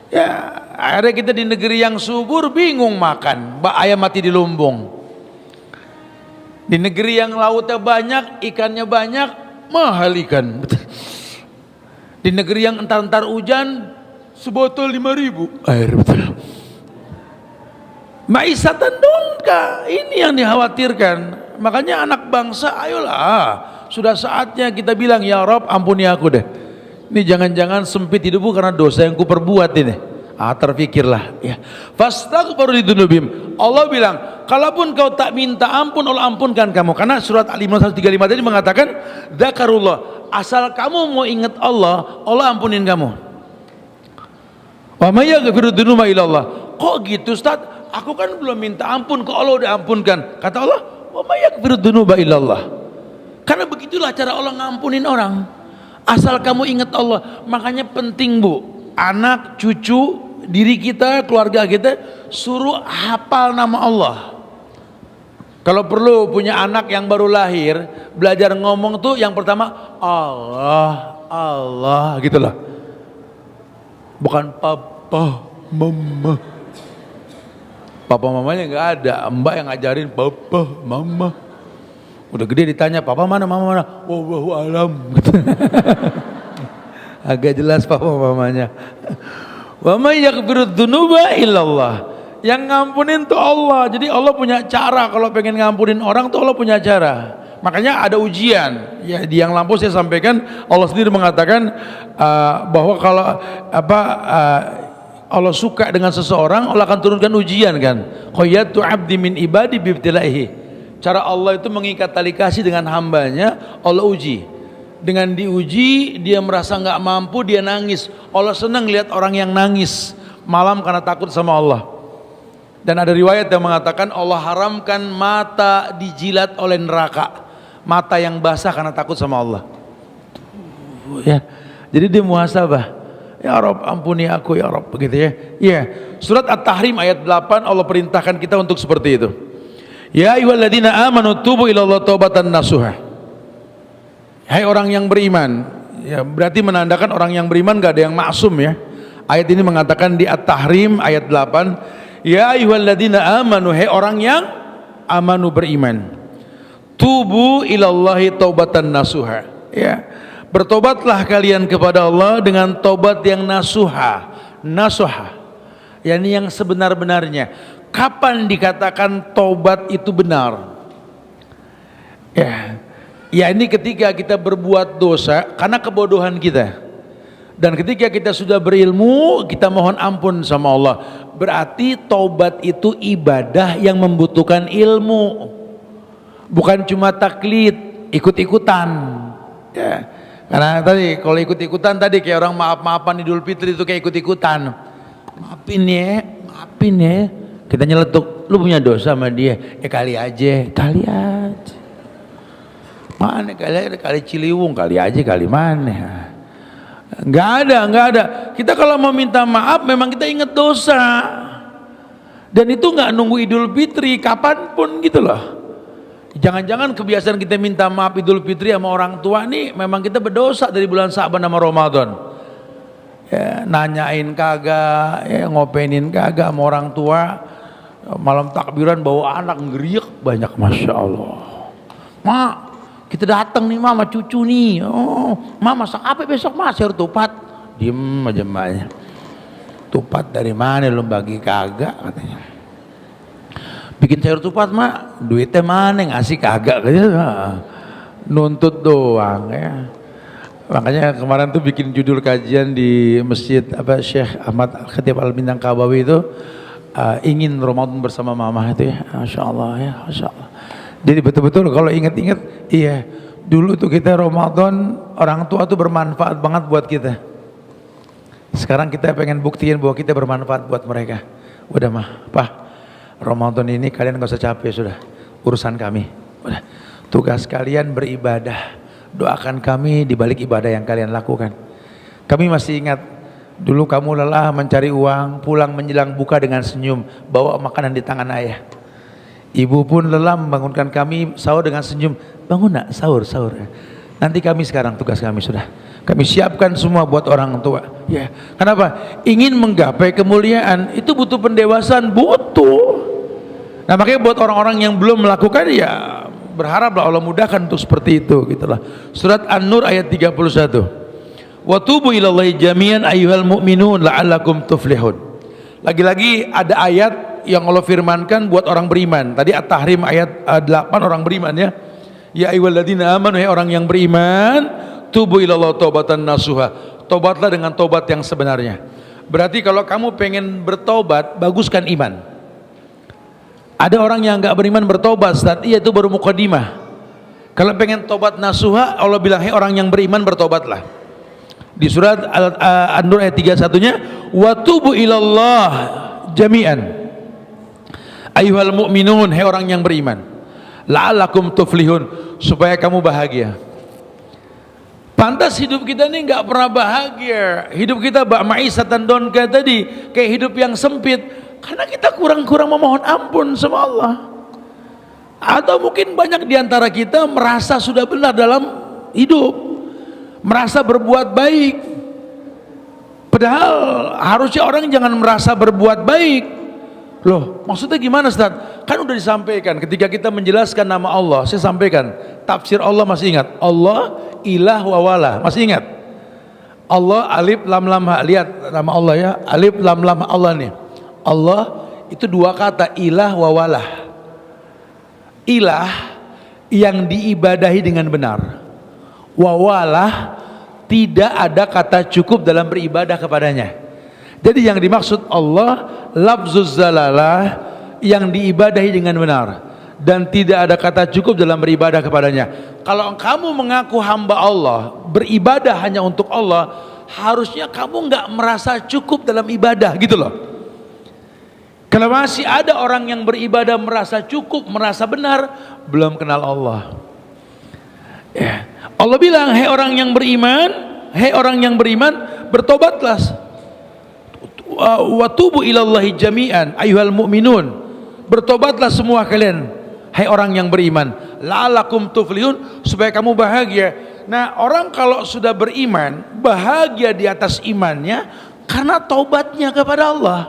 Ya akhirnya kita di negeri yang subur bingung makan, ayam mati di lumbung. Di negeri yang lautnya banyak, ikannya banyak, mahal ikan. Di negeri yang entar-entar hujan, sebotol 5.000 air, betul. Maisatan dongka, ini yang dikhawatirkan. Makanya anak bangsa, ayolah, sudah saatnya kita bilang ya Rob ampuni aku deh. Ini jangan-jangan sempit hidupku karena dosa yang kuperbuat ini. Terpikirlah ya. Fastaghfiru lidzunubihim. Allah bilang, kalaupun kau tak minta ampun, Allah ampunkan kamu. Karena surat Al-Imran 135 tadi mengatakan, dzakarullah, asal kamu mau ingat Allah, Allah ampunin kamu. Wa may yaghfiru dzunuba illallah. Kok gitu Ustaz? Aku kan belum minta ampun, kok Allah udah ampunkan. Kata Allah, wa may yaghfiru dzunuba illallah. Karena begitulah cara Allah ngampunin orang. Asal kamu ingat Allah. Makanya penting Bu, anak, cucu, diri kita, keluarga kita, suruh hafal nama Allah. Kalau perlu punya anak yang baru lahir, belajar ngomong tuh yang pertama Allah, Allah gitu loh. Bukan papa, mama. Papa mamanya nggak ada, mbak yang ngajarin papa, mama. Udah gede ditanya papa mana, mama mana, wallahu alam. Agak jelas papa mamanya. Wa may yaghfiru dzunuba illallah. Yang ngampunin tuh Allah. Jadi Allah punya cara, kalau pengen ngampunin orang tuh Allah punya cara. Makanya ada ujian. Ya di yang lampau saya sampaikan, Allah sendiri mengatakan bahwa kalau Allah suka dengan seseorang, Allah akan turunkan ujian kan. Qayatu 'abdi min ibadi bibtilaihi. Cara Allah itu mengikat tali kasih dengan hambanya, Allah uji. Dengan diuji, dia merasa nggak mampu, dia nangis. Allah senang lihat orang yang nangis malam karena takut sama Allah. Dan ada riwayat yang mengatakan Allah haramkan mata dijilat oleh neraka, mata yang basah karena takut sama Allah. Ya, jadi dia muhasabah. Ya Rabb ampuni aku ya Rabb, begitu ya. Ya, surat At-Tahrim ayat 8 Allah perintahkan kita untuk seperti itu. Ya ayyuhalladzina amanu tubu ilallah taubatan nasuha. Hai orang yang beriman, ya berarti menandakan orang yang beriman gak ada yang maksum ya. Ayat ini mengatakan di At-Tahrim ayat 8, ya ayyuhalladzina amanu, hai orang yang amanu beriman, tubu ilallahi taubatan nasuha. Ya, bertobatlah kalian kepada Allah dengan tobat yang nasuha. Nasuha, yakni yang sebenar-benarnya. Kapan dikatakan tobat itu benar? Ya, ya ini ketika kita berbuat dosa karena kebodohan kita. Dan ketika kita sudah berilmu, kita mohon ampun sama Allah. Berarti taubat itu ibadah yang membutuhkan ilmu, bukan cuma taklid, ikut-ikutan. Ya. Karena tadi kalau ikut-ikutan tadi kayak orang maaf-maafan Idul Fitri itu kayak ikut-ikutan. Maafin ya. Kita nyeletuk, lu punya dosa sama dia, ya kali aja. Mana kali Ciliwung, kali aja kali mana? Nggak ada. Kita kalau mau minta maaf memang kita ingat dosa, dan itu nggak nunggu Idul Fitri, kapanpun gitu loh. Jangan-jangan kebiasaan kita minta maaf Idul Fitri sama orang tua nih memang kita berdosa dari bulan Sa'ban sama Ramadan. Ya, nanyain kagak, ya, ngopenin kagak sama orang tua. Malam takbiran bawa anak ngeriak banyak, masya Allah. Mak, kita datang nih mama cucu nih. Oh, mama masak apa besok mas? Sayur tupat. Diem aja mbaknya. Tupat dari mana lu bagi kagak katanya. Bikin sayur tupat mak, duitnya mana ngasih kagak katanya. Nuntut doang ya. Makanya kemarin tuh bikin judul kajian di masjid Syekh Ahmad Khatib Al Minangkabawi itu, ingin Ramadan bersama mama itu ya. Masya Allah ya, Masya Allah. Jadi betul-betul kalau ingat-ingat, iya dulu tuh kita Ramadan orang tua tuh bermanfaat banget buat kita. Sekarang kita pengen buktiin bahwa kita bermanfaat buat mereka. Udah mah, Pak, Ramadan ini kalian gak usah capek, sudah urusan kami. Udah, tugas kalian beribadah, doakan kami di balik ibadah yang kalian lakukan. Kami masih ingat dulu kamu lelah mencari uang, pulang menjelang buka dengan senyum, bawa makanan di tangan ayah. Ibu pun lelah membangunkan kami sahur dengan senyum, bangun nak sahur. Nanti kami sekarang tugas kami sudah kami siapkan semua buat orang tua. Ya, kenapa? Ingin menggapai kemuliaan itu butuh pendewasaan, butuh. Nah makanya buat orang-orang yang belum melakukan, ya berharaplah Allah mudahkan untuk seperti itu, gitulah. Surat An-Nur ayat 31. Wa tubu ilallahi jami'an ayyuhal mu'minun la'allakum tuflihun. Lagi-lagi ada ayat yang Allah firmankan buat orang beriman. Tadi At-Tahrim ayat 8 orang beriman ya. Ya ayyuhalladzina amanu, hai orang yang beriman, tubu ilallah taubatan nasuha. Tobatlah dengan tobat yang sebenarnya. Berarti kalau kamu pengen bertobat, baguskan iman. Ada orang yang enggak beriman bertobat, saat itu baru mukadimah. Kalau pengen tobat nasuha, Allah bilang, hai orang yang beriman bertobatlah. Di surat An-Nur ayat 31-nya, wa tubu ilallah jami'an ayyuhal mu'minun, hai orang yang beriman, la'allakum tuflihun, supaya kamu bahagia. Pantas hidup kita ini nggak pernah bahagia. Hidup kita bak ma'isatan donka tadi, kayak hidup yang sempit, karena kita kurang-kurang memohon ampun sama Allah. Atau mungkin banyak diantara kita merasa sudah benar dalam hidup, merasa berbuat baik. Padahal harusnya orang jangan merasa berbuat baik. Loh, maksudnya gimana Ustaz? Kan udah disampaikan ketika kita menjelaskan nama Allah. Saya sampaikan tafsir Allah, masih ingat? Allah ilah wa wala, masih ingat? Allah alif lam lam ha. Lihat nama Allah ya, alif lam lam ha, Allah nih. Allah itu dua kata, ilah wa wala. Ilah yang diibadahi dengan benar, wa wala tidak ada kata cukup dalam beribadah kepadanya. Jadi yang dimaksud Allah lafzuz zalalah, yang diibadahi dengan benar, dan tidak ada kata cukup dalam beribadah kepadanya. Kalau kamu mengaku hamba Allah, beribadah hanya untuk Allah, harusnya kamu nggak merasa cukup dalam ibadah, gitu loh. Kalau masih ada orang yang beribadah merasa cukup, merasa benar, belum kenal Allah. Ya. Allah bilang, hai orang yang beriman, bertobatlah. Wa tubu ilallahi jami'an ayyuhal mu'minun, bertobatlah semua kalian, hai orang yang beriman, la'allakum tuflihun, supaya kamu bahagia. Nah, orang kalau sudah beriman, bahagia di atas imannya karena taubatnya kepada Allah.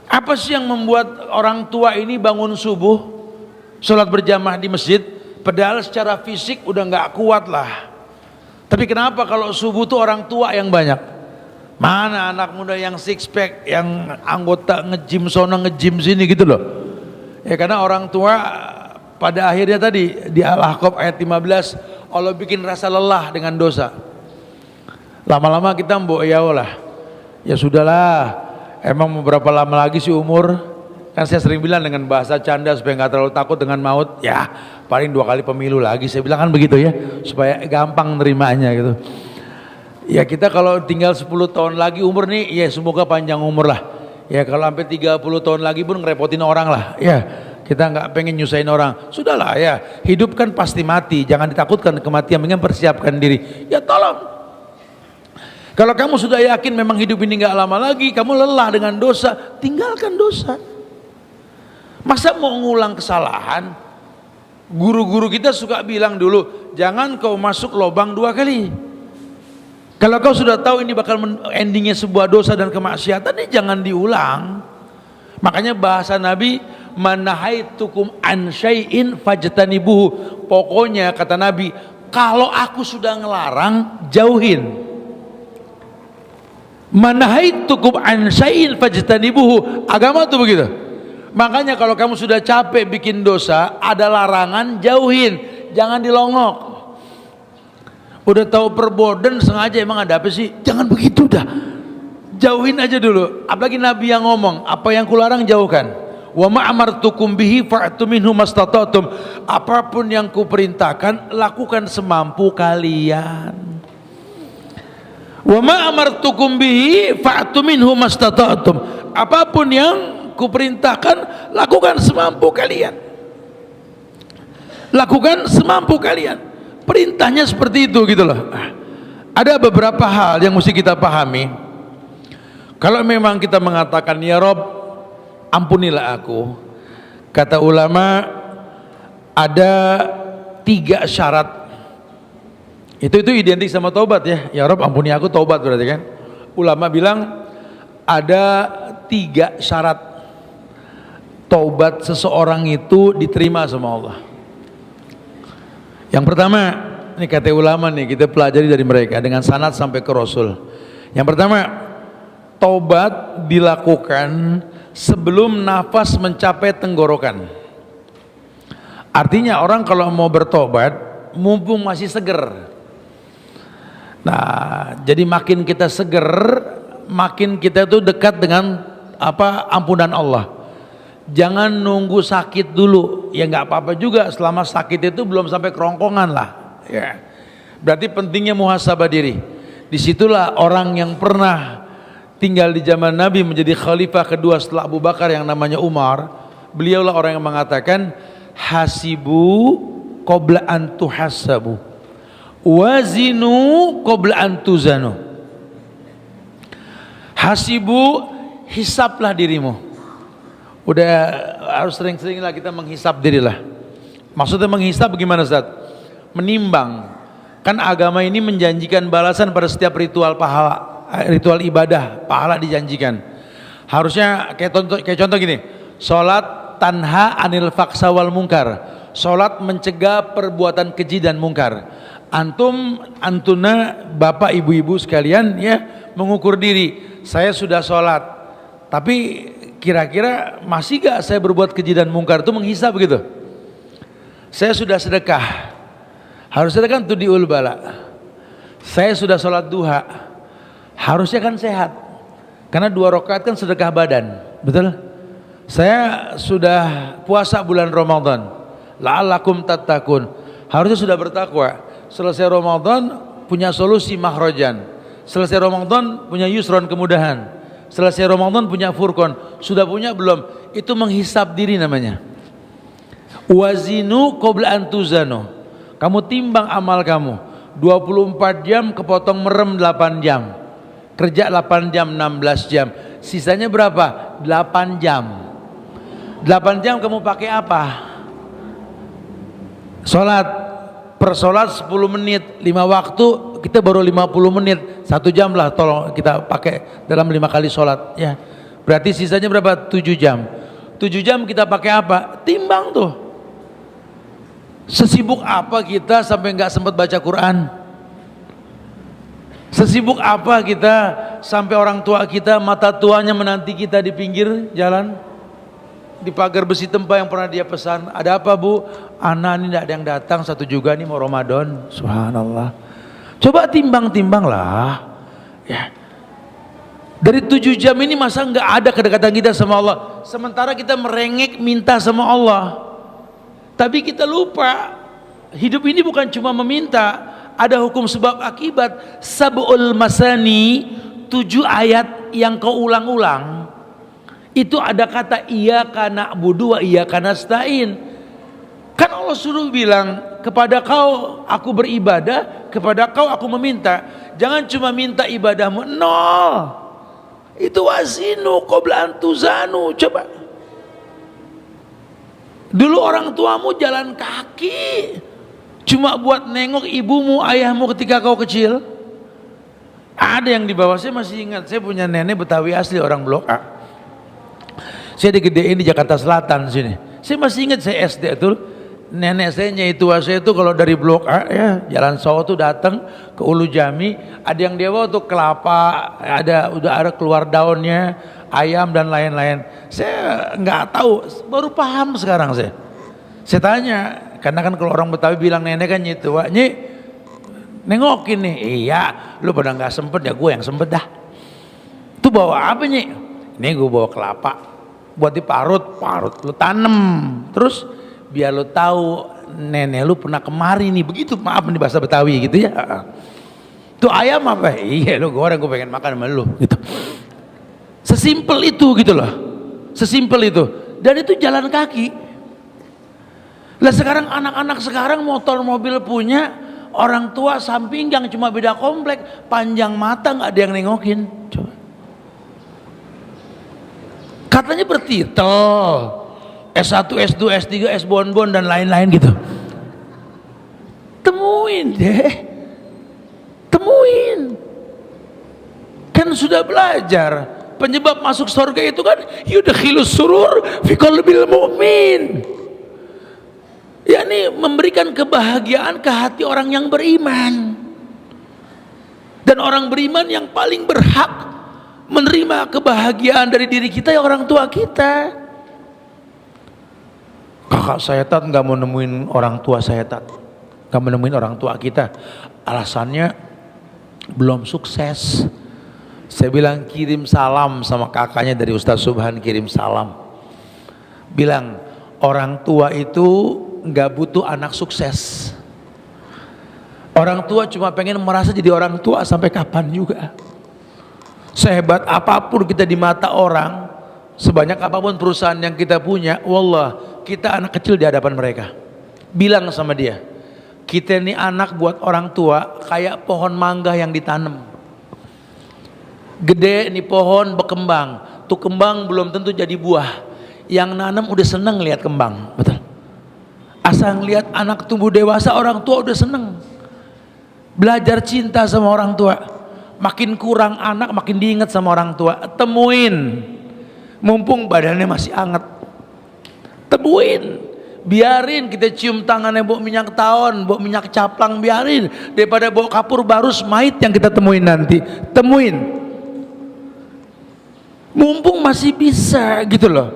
Apa sih yang membuat orang tua ini bangun subuh, sholat berjamaah di masjid, padahal secara fisik udah nggak kuat lah. Tapi kenapa kalau subuh tuh orang tua yang banyak? Mana anak muda yang six pack, yang anggota nge-gym sono nge-gym sini gitu loh. Ya karena orang tua pada akhirnya tadi di Al-Ahqaf ayat 15, Allah bikin rasa lelah dengan dosa. Lama-lama kita mbok ya lah. Ya sudahlah. Emang berapa lama lagi sih umur? Kan saya sering bilang dengan bahasa canda supaya nggak terlalu takut dengan maut. Ya paling 2 kali pemilu lagi. Saya bilang kan begitu ya, supaya gampang nerimanya gitu. Ya kita kalau tinggal 10 tahun lagi umur nih, ya semoga panjang umur lah. Ya kalau sampai 30 tahun lagi pun ngerepotin orang lah. Ya kita nggak pengen nyusahin orang. Sudahlah ya, hidup kan pasti mati. Jangan ditakutkan kematian, mendingan persiapkan diri. Ya tolong. Kalau kamu sudah yakin memang hidup ini nggak lama lagi, kamu lelah dengan dosa, tinggalkan dosa. Masa mau ngulang kesalahan? Guru-guru kita suka bilang dulu, jangan kau masuk lubang 2 kali. Kalau kau sudah tahu ini bakal endingnya sebuah dosa dan kemaksiatan, ini jangan diulang. Makanya bahasa Nabi, manahaitukum an syai'in fajtanibuhu. Pokoknya kata Nabi, kalau aku sudah ngelarang, jauhin. Manahaitukum an syai'in fajtanibuhu. Agama tuh begitu. Makanya kalau kamu sudah capek bikin dosa, ada larangan, jauhin, jangan dilongok. Udah tahu perboden sengaja, emang ada apa sih? Jangan begitu dah. Jauhin aja dulu. Apalagi Nabi yang ngomong, apa yang kularang jauhkan. Wa ma amartukum bihi fa'tu minhu mastata'tum. Apapun yang kuperintahkan, lakukan semampu kalian. Wa ma amartukum bihi fa'tu minhu mastata'tum. Apapun yang kuperintahkan, lakukan semampu kalian. Lakukan semampu kalian. Perintahnya seperti itu gitu loh. Ada beberapa hal yang mesti kita pahami. Kalau memang kita mengatakan ya Rob, ampunilah aku. Kata ulama ada 3 syarat. Itu identik sama taubat ya. Ya Rob ampuni aku, taubat berarti kan. Ulama bilang ada 3 syarat taubat seseorang itu diterima sama Allah. Yang pertama, ini kata ulama nih, kita pelajari dari mereka dengan sanad sampai ke Rasul. Yang pertama, taubat dilakukan sebelum nafas mencapai tenggorokan. Artinya orang kalau mau bertobat mumpung masih seger. Nah, jadi makin kita seger, makin kita tuh dekat dengan ampunan Allah. Jangan nunggu sakit dulu. Ya nggak apa-apa juga selama sakit itu belum sampai kerongkongan lah. Ya. Berarti pentingnya muhasabah diri. Disitulah orang yang pernah tinggal di zaman Nabi menjadi khalifah kedua setelah Abu Bakar yang namanya Umar. Beliaulah orang yang mengatakan hasibu qabla an tuhasabu, wazinu qabla an tuzanu. Hasibu, hisablah dirimu. Udah harus sering-sering lah kita menghisab diri lah. Maksudnya menghisab bagaimana Ustaz? Menimbang. Kan agama ini menjanjikan balasan pada setiap ritual pahala, ritual ibadah, pahala dijanjikan. Harusnya kayak contoh gini, sholat tanha anil faksa wal mungkar. Sholat mencegah perbuatan keji dan mungkar. Antuna bapak ibu-ibu sekalian ya mengukur diri. Saya sudah sholat, tapi kira-kira masih gak saya berbuat keji dan mungkar, itu menghisab begitu. Saya sudah sedekah, harusnya kan tudiul bala. Saya sudah sholat duha, harusnya kan sehat, karena 2 rakaat kan sedekah badan, betul. Saya sudah puasa bulan Ramadan, la'allakum tattaqun, harusnya sudah bertakwa. Selesai Ramadan punya solusi makhrajan, selesai Ramadan punya yusron, kemudahan. Selesai Ramadan punya furqan, sudah punya belum? Itu menghisap diri namanya. Wazinu qabla an tuzanu. Kamu timbang amal kamu. 24 jam kepotong merem 8 jam. Kerja 8 jam, 16 jam. Sisanya berapa? 8 jam. 8 jam kamu pakai apa? Salat. Per salat 10 menit, 5 waktu, kita baru 50 menit, 1 jam lah tolong kita pakai dalam 5 kali sholat ya. Berarti sisanya berapa? 7 jam. 7 jam kita pakai apa? Timbang tuh. Sesibuk apa kita sampai nggak sempat baca Quran? Sesibuk apa kita sampai orang tua kita, mata tuanya menanti kita di pinggir jalan, di pagar besi tempat yang pernah dia pesan, ada apa bu? Anak ini tidak ada yang datang, 1 juga nih mau Ramadan. Subhanallah. Coba timbang-timbang lah. Ya. Dari 7 jam ini masa nggak ada kedekatan kita sama Allah, sementara kita merengek minta sama Allah. Tapi kita lupa, hidup ini bukan cuma meminta, ada hukum sebab akibat. Sab'ul masani, 7 ayat yang kau ulang-ulang, itu ada kata iyyaka na'budu wa iyyaka nasta'in. Kan Allah suruh bilang, kepada kau aku beribadah, kepada kau aku meminta. Jangan cuma minta ibadahmu, nol. Itu wazinu qabla an tuzanu. Coba dulu orang tuamu jalan kaki cuma buat nengok ibumu, ayahmu ketika kau kecil. Ada yang di bawah, saya masih ingat, saya punya nenek Betawi asli, orang Blok A. Saya digedein di Jakarta Selatan sini. Saya masih ingat, saya SD itu nenek saya, nyai tua saya itu kalau dari Blok A ya, Jalan Sawo tuh datang ke Ulu Jami, ada yang dia bawa tuh kelapa, udah ada keluar daunnya, ayam dan lain-lain. Saya nggak tahu, baru paham sekarang saya. Saya tanya, karena kan kalau orang Betawi bilang nenek kan nyai tua, "Nyi, nengokin nih." "Iya, lu pada nggak sempet ya, gue yang sempet dah." "Tuh bawa apa, Nyi?" "Ini gue bawa kelapa, buat diparut, lu tanem, terus biar lu tahu nenek lu pernah kemari nih." Begitu, maaf nih bahasa Betawi gitu ya. "Tuh ayam apa?" "Iya, lu goreng, gue pengen makan sama lu." Gitu. Sesimpel itu gitu loh, sesimpel itu. Dan itu jalan kaki. Lah sekarang anak-anak sekarang motor mobil punya, orang tua samping yang cuma beda komplek, panjang mata nggak ada yang nengokin. Coba. Katanya bertitel S1, S2, S3, S bonbon dan lain-lain gitu. Temuin deh, temuin. Kan sudah belajar, penyebab masuk surga itu kan yudkhilus surur fi qalbil mu'min, yakni memberikan kebahagiaan ke hati orang yang beriman. Dan orang beriman yang paling berhak menerima kebahagiaan dari diri kita ya orang tua kita. "Kakak saya Tat nggak mau nemuin orang tua saya Tat, nggak mau nemuin orang tua kita, alasannya belum sukses." Saya bilang, kirim salam sama kakaknya dari Ustaz Subhan, kirim salam, bilang orang tua itu nggak butuh anak sukses. Orang tua cuma pengen merasa jadi orang tua sampai kapan juga. Sehebat apapun kita di mata orang, sebanyak apapun perusahaan yang kita punya, wallah kita anak kecil di hadapan mereka. Bilang sama dia, kita ini anak buat orang tua kayak pohon mangga yang ditanam. Gede nih pohon, berkembang, tuh kembang belum tentu jadi buah. Yang nanam udah seneng lihat kembang, betul. Asal ngelihat anak tumbuh dewasa, orang tua udah seneng. Belajar cinta sama orang tua. Makin kurang anak, makin diingat sama orang tua. Temuin, mumpung badannya masih hangat. Temuin, biarin kita cium tangannya bau minyak tawon, bau minyak caplang, biarin daripada bau kapur barus mayit yang kita temuin nanti. Temuin, mumpung masih bisa gitu loh.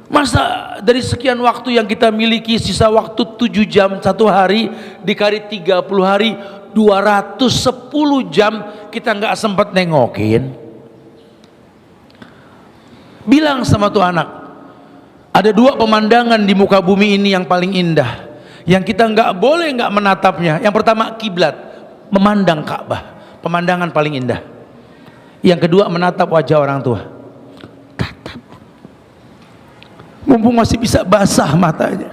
Masa dari sekian waktu yang kita miliki, sisa waktu 7 jam satu hari dikali 30 hari, 210 jam kita nggak sempat nengokin. Bilang sama tuh anak, ada 2 pemandangan di muka bumi ini yang paling indah, yang kita nggak boleh nggak menatapnya. Yang pertama kiblat, memandang Ka'bah, pemandangan paling indah. Yang kedua menatap wajah orang tua. Tatap, mumpung masih bisa basah matanya,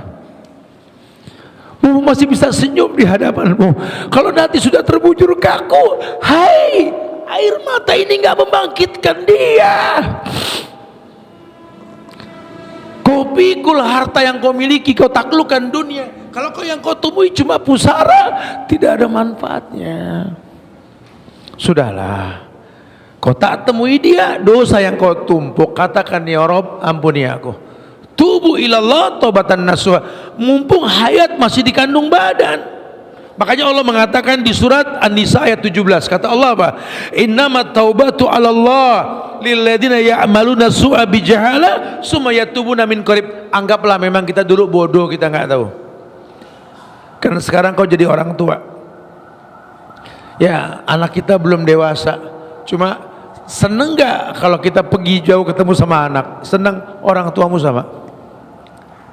mumpung masih bisa senyum di hadapanmu. Kalau nanti sudah terbujur kaku, hai, air mata ini nggak membangkitkan dia. Kau pikul harta yang kau miliki, kau taklukkan dunia. Kalau kau yang kau temui cuma pusara, tidak ada manfaatnya. Sudahlah, kau tak temui dia, dosa yang kau tumpuk, katakan ya Rob, ampuni aku. Tubu ilallah taubatan nasuha, mumpung hayat masih dikandung badan. Makanya Allah mengatakan di surat An-Nisa ayat 17, kata Allah apa? Innamat taubatu 'ala Allah lilladzina ya'maluna su'a bijahala summa yatubuna min qarib. Anggaplah memang kita dulu bodoh, kita nggak tahu. Karena sekarang kau jadi orang tua. Ya, anak kita belum dewasa, Cuma seneng gak kalau kita pergi jauh ketemu sama anak? Seneng orang tuamu sama?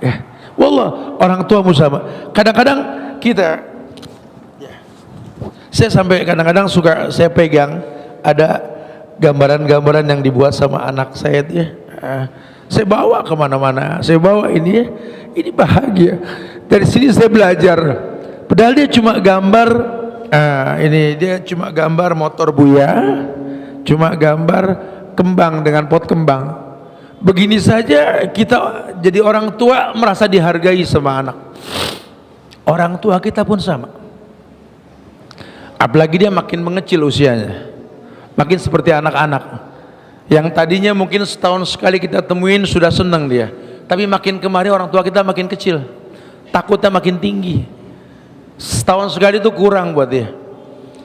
Ya, wallah orang tuamu sama. Kadang-kadang kita, ya, saya sampai kadang-kadang suka saya pegang ada gambaran-gambaran yang dibuat sama anak saya ya. Saya bawa kemana-mana, saya bawa ini ya, ini bahagia. Dari sini saya belajar. Padahal dia cuma gambar, ini dia cuma gambar motor Buya, cuma gambar kembang dengan pot kembang. Begini saja kita jadi orang tua merasa dihargai sama anak. Orang tua kita pun sama. Apalagi dia makin mengecil usianya, makin seperti anak-anak. Yang tadinya mungkin setahun sekali kita temuin sudah senang dia, tapi makin kemari orang tua kita makin kecil, takutnya makin tinggi. Setahun sekali itu kurang buat dia.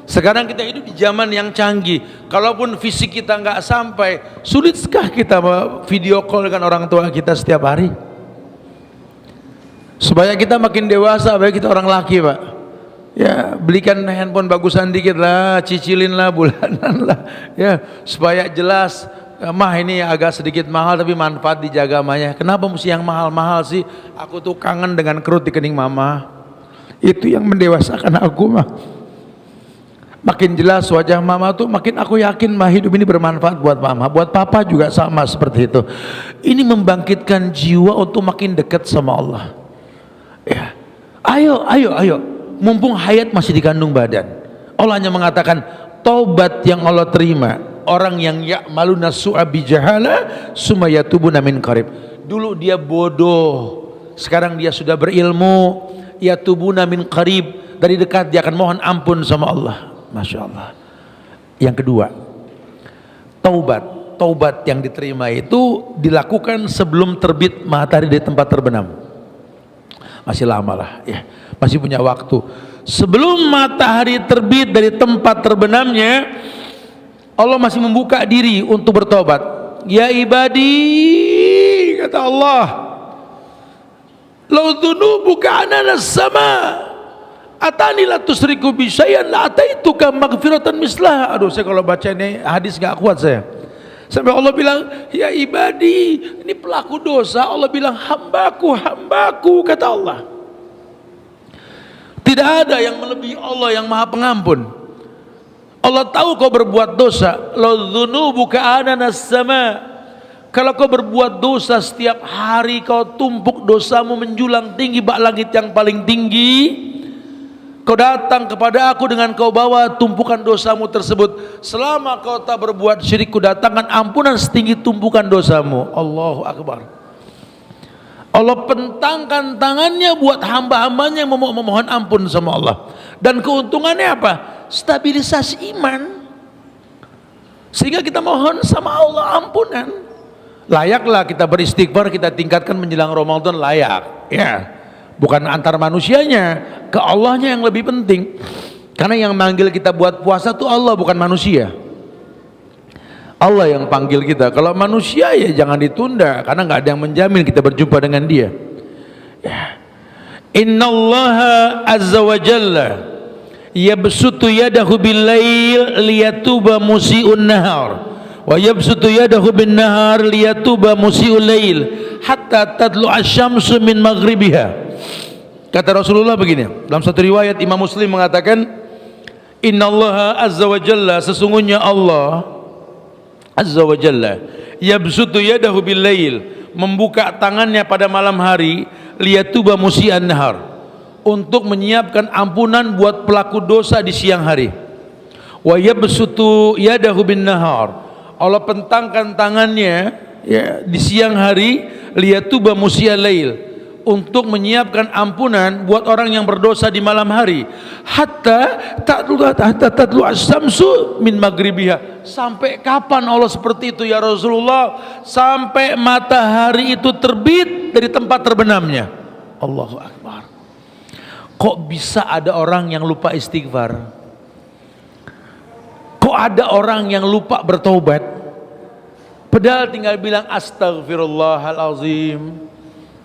Sekarang kita hidup di zaman yang canggih. Kalaupun fisik kita nggak sampai, sulitkah kita video call dengan orang tua kita setiap hari? Supaya kita makin dewasa, baik kita orang laki pak, ya belikan handphone bagusan dikit lah, cicilin lah bulanan lah, ya supaya jelas. Mah ini agak sedikit mahal tapi manfaat dijaga mamanya. Kenapa mesti yang mahal-mahal sih? Aku tuh kangen dengan kerut di kening mama. Itu yang mendewasakan aku mah. Makin jelas wajah mama tuh makin aku yakin mah hidup ini bermanfaat buat mama, buat papa juga sama seperti itu. Ini membangkitkan jiwa untuk makin dekat sama Allah. Ya. Ayo. Mumpung hayat masih dikandung badan. Allah hanya mengatakan taubat yang Allah terima orang yang ya'maluna su'a bijahala summa yatubuna min qarib. Dulu dia bodoh, sekarang dia sudah berilmu. Yatubuna min qarib, dari dekat dia akan mohon ampun sama Allah. Masya Allah. Yang kedua, taubat yang diterima itu dilakukan sebelum terbit matahari dari tempat terbenam. Masih lama lah ya, masih punya waktu. Sebelum matahari terbit dari tempat terbenamnya, Allah masih membuka diri untuk bertobat. Ya ibadi, kata Allah, lau dzunubuka ananas sama atani la tusriku bi syai'an la ataituka maghfiratan mislah. Aduh, saya kalau baca ini hadis gak kuat saya. Sampai Allah bilang, ya ibadi, ini pelaku dosa. Allah bilang, hambaku, kata Allah. Tidak ada yang melebihi Allah yang maha pengampun. Allah tahu kau berbuat dosa. Lau dzunubuka ananas sama. Kalau kau berbuat dosa setiap hari, kau tumpuk dosamu menjulang tinggi bak langit yang paling tinggi. Kau datang kepada aku dengan kau bawa tumpukan dosamu tersebut. Selama kau tak berbuat syirik, ku datangkan ampunan setinggi tumpukan dosamu. Allahu Akbar. Allah pentangkan tangannya buat hamba-hambanya yang memohon ampun sama Allah. Dan keuntungannya apa? Stabilisasi iman. Sehingga kita mohon sama Allah ampunan. Layaklah kita beristighfar, kita tingkatkan menjelang Ramadan, layak. Ya. Bukan antar manusianya, ke Allahnya yang lebih penting. Karena yang manggil kita buat puasa itu Allah, bukan manusia. Allah yang panggil kita. Kalau manusia ya jangan ditunda, karena nggak ada yang menjamin kita berjumpa dengan Dia. Ya. Innallaha azza wa jalla yabsutu yadahu bil-lail liyatuba musii'un nahar wa yabsutu yadahu bin-nahar liyatuba musii'ul lail hatta tadlu'a asy-syamsu min maghribiha. Kata Rasulullah begini, dalam satu riwayat Imam Muslim mengatakan, innallaha azza wa jalla, sesungguhnya Allah azza wa jalla yabsutu yadahu bil-lail, membuka tangannya pada malam hari, liyatuba musii'an nahar, untuk menyiapkan ampunan buat pelaku dosa di siang hari. Wa yabsutu yadahu bin-nahar, Allah pentangkan tangannya ya di siang hari, liyatuba musii'al lail, untuk menyiapkan ampunan buat orang yang berdosa di malam hari. Hatta tatlu as-samsu min maghribiha. Sampai kapan Allah seperti itu ya Rasulullah? Sampai matahari itu terbit dari tempat terbenamnya. Allahu Akbar. Kok bisa ada orang yang lupa istighfar? Kok ada orang yang lupa bertobat? Padahal tinggal bilang astaghfirullahalazim,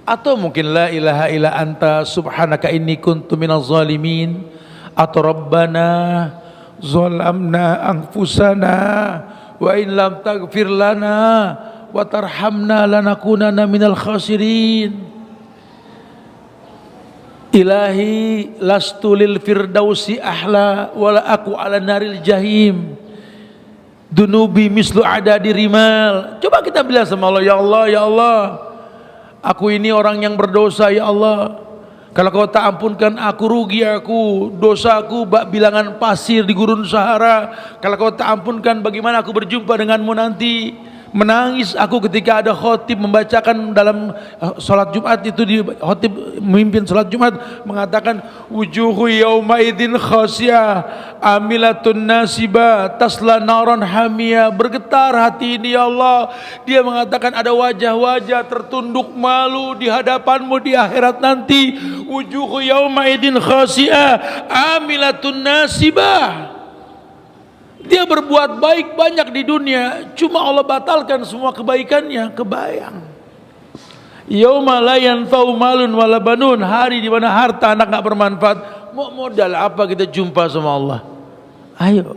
atau mungkin la ilaha illa anta subhanaka inni kuntu minaz zalimin, atau rabbana zalamna anfusana wa in lam taghfir lana wa tarhamna lanakunanna minal khasirin. Ilahi lastu lil firdausi ahla wala aku ala naril jahim dunubi mislu adadi rimal. Coba kita bilang sama Allah, ya Allah, ya Allah, aku ini orang yang berdosa ya Allah, kalau kau tak ampunkan aku, rugi aku, dosaku bak bilangan pasir di gurun Sahara. Kalau kau tak ampunkan, bagaimana aku berjumpa denganmu nanti? Menangis aku ketika ada khotib membacakan dalam salat Jumat itu, di khotib memimpin salat Jumat mengatakan wujuhu yauma idzin khasiyah amilatun nasibah tasla naran hamiyah. Bergetar hati ini ya Allah. Dia mengatakan ada wajah-wajah tertunduk malu di hadapanmu di akhirat nanti. Wujuhu yauma idzin khasiyah amilatun nasibah. Dia berbuat baik banyak di dunia, cuma Allah batalkan semua kebaikannya. Kebayang yauma la yanfa'u malun wala banun, hari di mana harta anak enggak bermanfaat. Mau modal apa kita jumpa sama Allah? Ayo,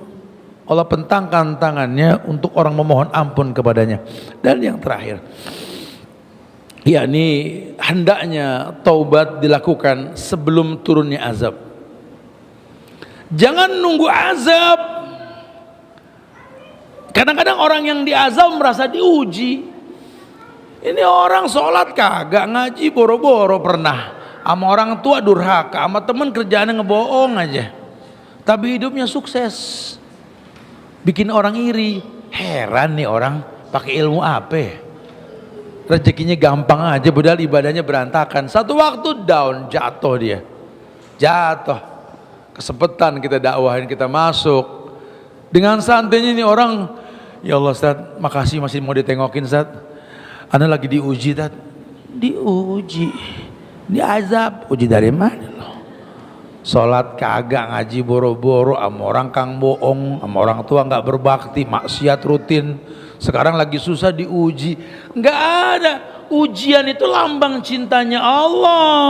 Allah pentangkan tangannya untuk orang memohon ampun kepadanya. Dan yang terakhir, yakni hendaknya taubat dilakukan sebelum turunnya azab. Jangan nunggu azab. Kadang-kadang orang yang diazab merasa diuji. Ini orang sholat kagak, ngaji boro-boro pernah, sama orang tua durhaka, sama temen kerjaannya ngebohong aja, tapi hidupnya sukses, bikin orang iri. Heran nih orang pakai ilmu apa? Rezekinya gampang aja, padahal ibadahnya berantakan. Satu waktu down, jatuh dia, jatuh. Kesempetan kita dakwahin, kita masuk dengan santainya nih orang. Ya Allah Ustaz, makasih masih mau ditengokin Ustaz. Ana lagi diuji Ustaz. Diuji, diazab. Uji dari mana loh? Sholat kagak, ngaji boro-boro, sama orang kang bohong, sama orang tua nggak berbakti, maksiat rutin. Sekarang lagi susah diuji. Nggak ada. Ujian itu lambang cintanya Allah.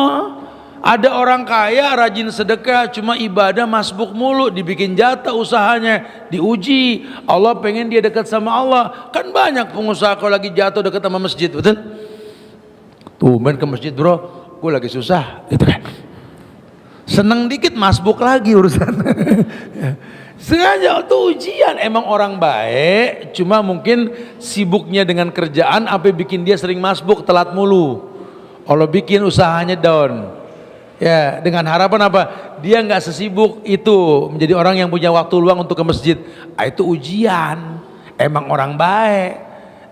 Ada orang kaya rajin sedekah, cuma ibadah masbuk mulu, dibikin jatah usahanya, diuji. Allah pengen dia dekat sama Allah. Kan banyak pengusaha kalau lagi jatuh dekat sama masjid, betul? Tuh main ke masjid bro, gue lagi susah, gitu kan. Seneng dikit masbuk lagi urusan. Sengaja tuh ujian. Emang orang baik, cuma mungkin sibuknya dengan kerjaan apa bikin dia sering masbuk, telat mulu. Allah bikin usahanya down. Ya, dengan harapan apa? Dia nggak sesibuk itu menjadi orang yang punya waktu luang untuk ke masjid. Itu ujian. Emang orang baik.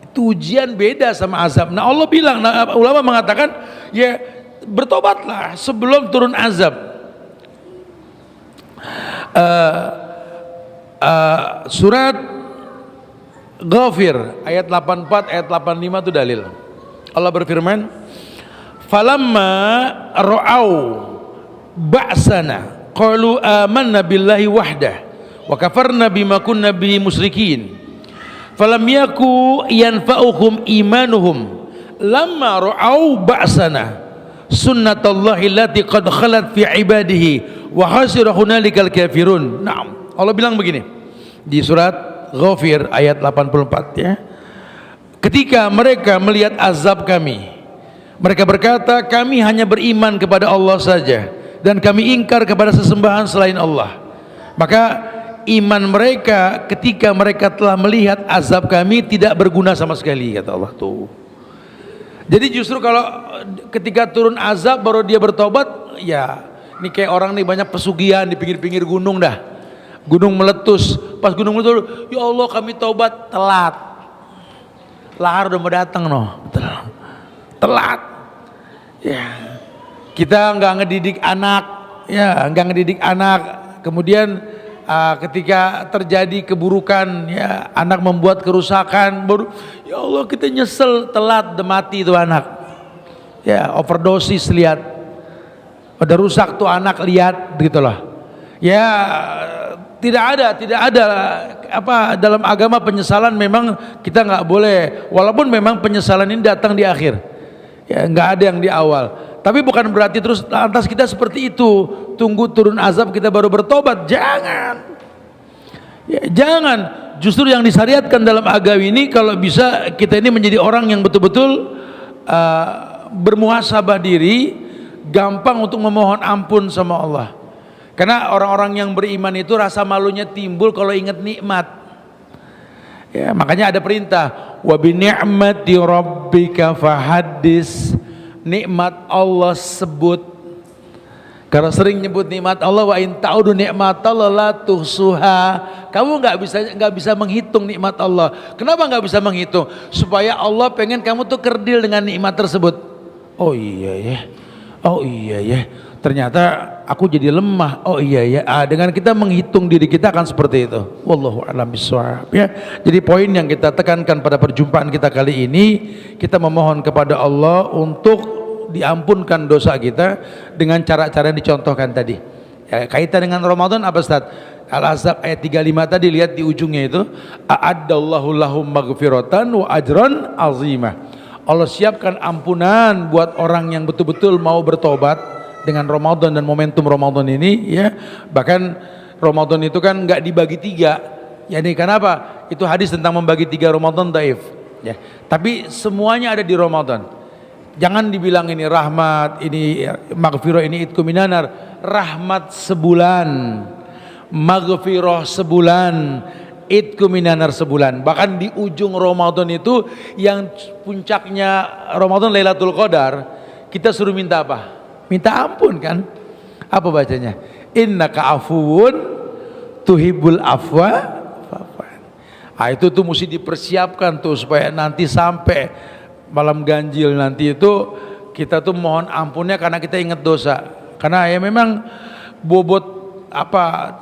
Itu ujian, beda sama azab. Nah Allah bilang, ulama mengatakan, ya bertobatlah sebelum turun azab. Surat Ghafir ayat 84 ayat 85 itu dalil. Allah berfirman, falamma ra'au ba'sana qalu amanna billahi wahdah wa kafarna bima kunna bihi musyrikin falam yaku yanfa'uhum imanuhum lamma ra'au ba'sana sunnatullahi allati qad khalat fi ibadihi wa khasira hunalikal kafirun. Naam, Allah bilang begini di surat Ghafir ayat 84 ya. Ketika mereka melihat azab kami, mereka berkata, kami hanya beriman kepada Allah saja dan kami ingkar kepada sesembahan selain Allah. Maka iman mereka ketika mereka telah melihat azab kami tidak berguna sama sekali, kata Allah tuh. Jadi justru kalau ketika turun azab baru dia bertobat, ya ini kayak orang nih banyak pesugihan di pinggir-pinggir gunung dah. Gunung meletus, pas gunung meletus, ya Allah kami taubat, telat. Lahar udah mau datang noh. Telat. Ya. Kita nggak ngedidik anak, ya nggak ngedidik anak. Kemudian ketika terjadi keburukan, ya anak membuat kerusakan, baru ya Allah kita nyesel, telat, mati itu anak. Ya overdosis, lihat. Udah rusak tuh anak, lihat begitulah. Ya tidak ada apa dalam agama penyesalan, memang kita nggak boleh, walaupun memang penyesalan ini datang di akhir, ya nggak ada yang di awal, tapi bukan berarti terus lantas kita seperti itu tunggu turun azab kita baru bertobat, jangan. Ya, jangan, justru yang disyariatkan dalam agama ini kalau bisa kita ini menjadi orang yang betul-betul bermuhasabah diri, gampang untuk memohon ampun sama Allah. Karena orang-orang yang beriman itu rasa malunya timbul kalau ingat nikmat. Ya, makanya ada perintah, wa bi ni'mati rabbika fahaddis. Nikmat Allah sebut. Karena sering nyebut nikmat Allah, wa in ta'udu ni'matallahi la tuhsuha. Kamu nggak bisa menghitung nikmat Allah. Kenapa nggak bisa menghitung? Supaya Allah pengen kamu tuh kerdil dengan nikmat tersebut. Oh iya ya, oh iya ya. Ternyata aku jadi lemah. Oh iya ya. Dengan kita menghitung diri kita akan seperti itu. Wallahu a'lam bishawab. Ya. Jadi poin yang kita tekankan pada perjumpaan kita kali ini, kita memohon kepada Allah untuk diampunkan dosa kita dengan cara-cara yang dicontohkan tadi. Ya, kaitan dengan Ramadan apa Ustaz? Al-Ahzab ayat 35 tadi, lihat di ujungnya itu, a'addallahu lahum maghfiratan wa ajran azimah. Allah siapkan ampunan buat orang yang betul-betul mau bertobat dengan Ramadan dan momentum Ramadan ini, ya. Bahkan Ramadan itu kan nggak dibagi tiga. Ya, ini kenapa? Itu hadis tentang membagi tiga Ramadan dhaif. Ya. Tapi semuanya ada di Ramadan. Jangan dibilang ini rahmat, ini maghfirah, ini itqu minanar. Rahmat sebulan, maghfirah sebulan, itqu minanar sebulan. Bahkan di ujung Ramadan itu yang puncaknya Ramadan Lailatul Qadar, kita suruh minta apa? Minta ampun kan? Apa bacanya? Innaka afuwun tuhibbul afwa. Itu tuh mesti dipersiapkan tuh supaya nanti sampai malam ganjil nanti itu kita tuh mohon ampunnya karena kita ingat dosa. Karena ya memang bobot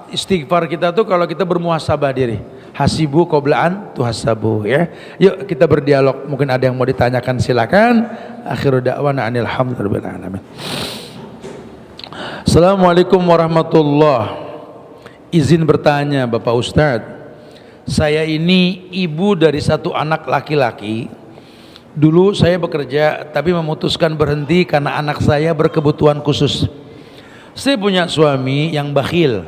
istighfar kita tuh kalau kita bermuhasabah diri. Hasibu qoblaan tuhasabu, ya. Yuk kita berdialog. Mungkin ada yang mau ditanyakan, silakan. Akhiru da'wana anil hamdulillahirabbil alamin. Assalamualaikum warahmatullahi. Izin bertanya Bapak Ustadz, saya ini ibu dari satu anak laki-laki. Dulu saya bekerja tapi memutuskan berhenti karena anak saya berkebutuhan khusus. Saya punya suami yang bakhil.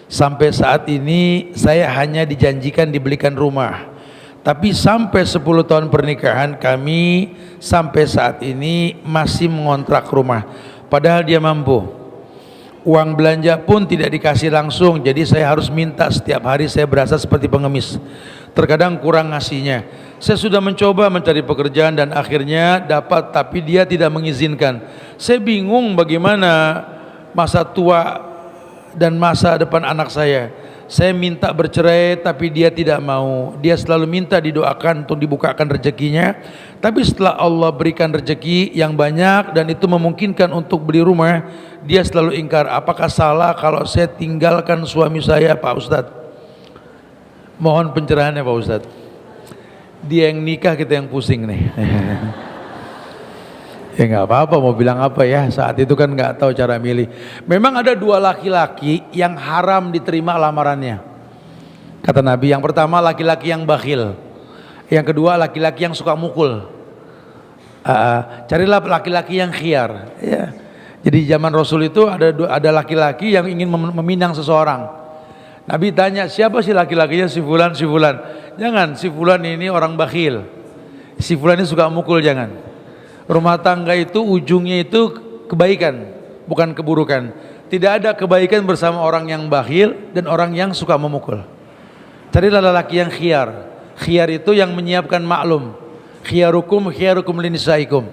Sampai saat ini saya hanya dijanjikan dibelikan rumah. Tapi sampai 10 tahun pernikahan kami sampai saat ini masih mengontrak rumah. Padahal dia mampu. Uang belanja pun tidak dikasih langsung, jadi saya harus minta setiap hari. Saya berasa seperti pengemis. Terkadang kurang ngasihnya. Saya sudah mencoba mencari pekerjaan dan akhirnya dapat, tapi dia tidak mengizinkan. Saya bingung bagaimana masa tua dan masa depan anak saya. Saya minta bercerai tapi dia tidak mau. Dia selalu minta didoakan untuk dibukakan rezekinya. Tapi setelah Allah berikan rezeki yang banyak dan itu memungkinkan untuk beli rumah, dia selalu ingkar. Apakah salah kalau saya tinggalkan suami saya, Pak Ustadz? Mohon pencerahannya Pak Ustadz. Dia yang nikah, kita yang pusing nih. Ya nggak apa-apa, mau bilang apa ya, saat itu kan nggak tahu cara milih. Memang ada dua laki-laki yang haram diterima lamarannya. Kata Nabi, yang pertama laki-laki yang bakhil, yang kedua laki-laki yang suka mukul. Carilah laki-laki yang khiyar, ya. Jadi zaman Rasul itu ada laki-laki yang ingin meminang seseorang. Nabi tanya, siapa sih laki-lakinya? Si fulan, si fulan. Jangan, si fulan ini orang bakhil, si fulan ini suka mukul, jangan. Rumah tangga itu ujungnya itu kebaikan, bukan keburukan. Tidak ada kebaikan bersama orang yang bakhil dan orang yang suka memukul. Carilah lelaki yang khiyar. Khiyar itu yang menyiapkan maklum. Khiyarukum khiyarukum linisaikum.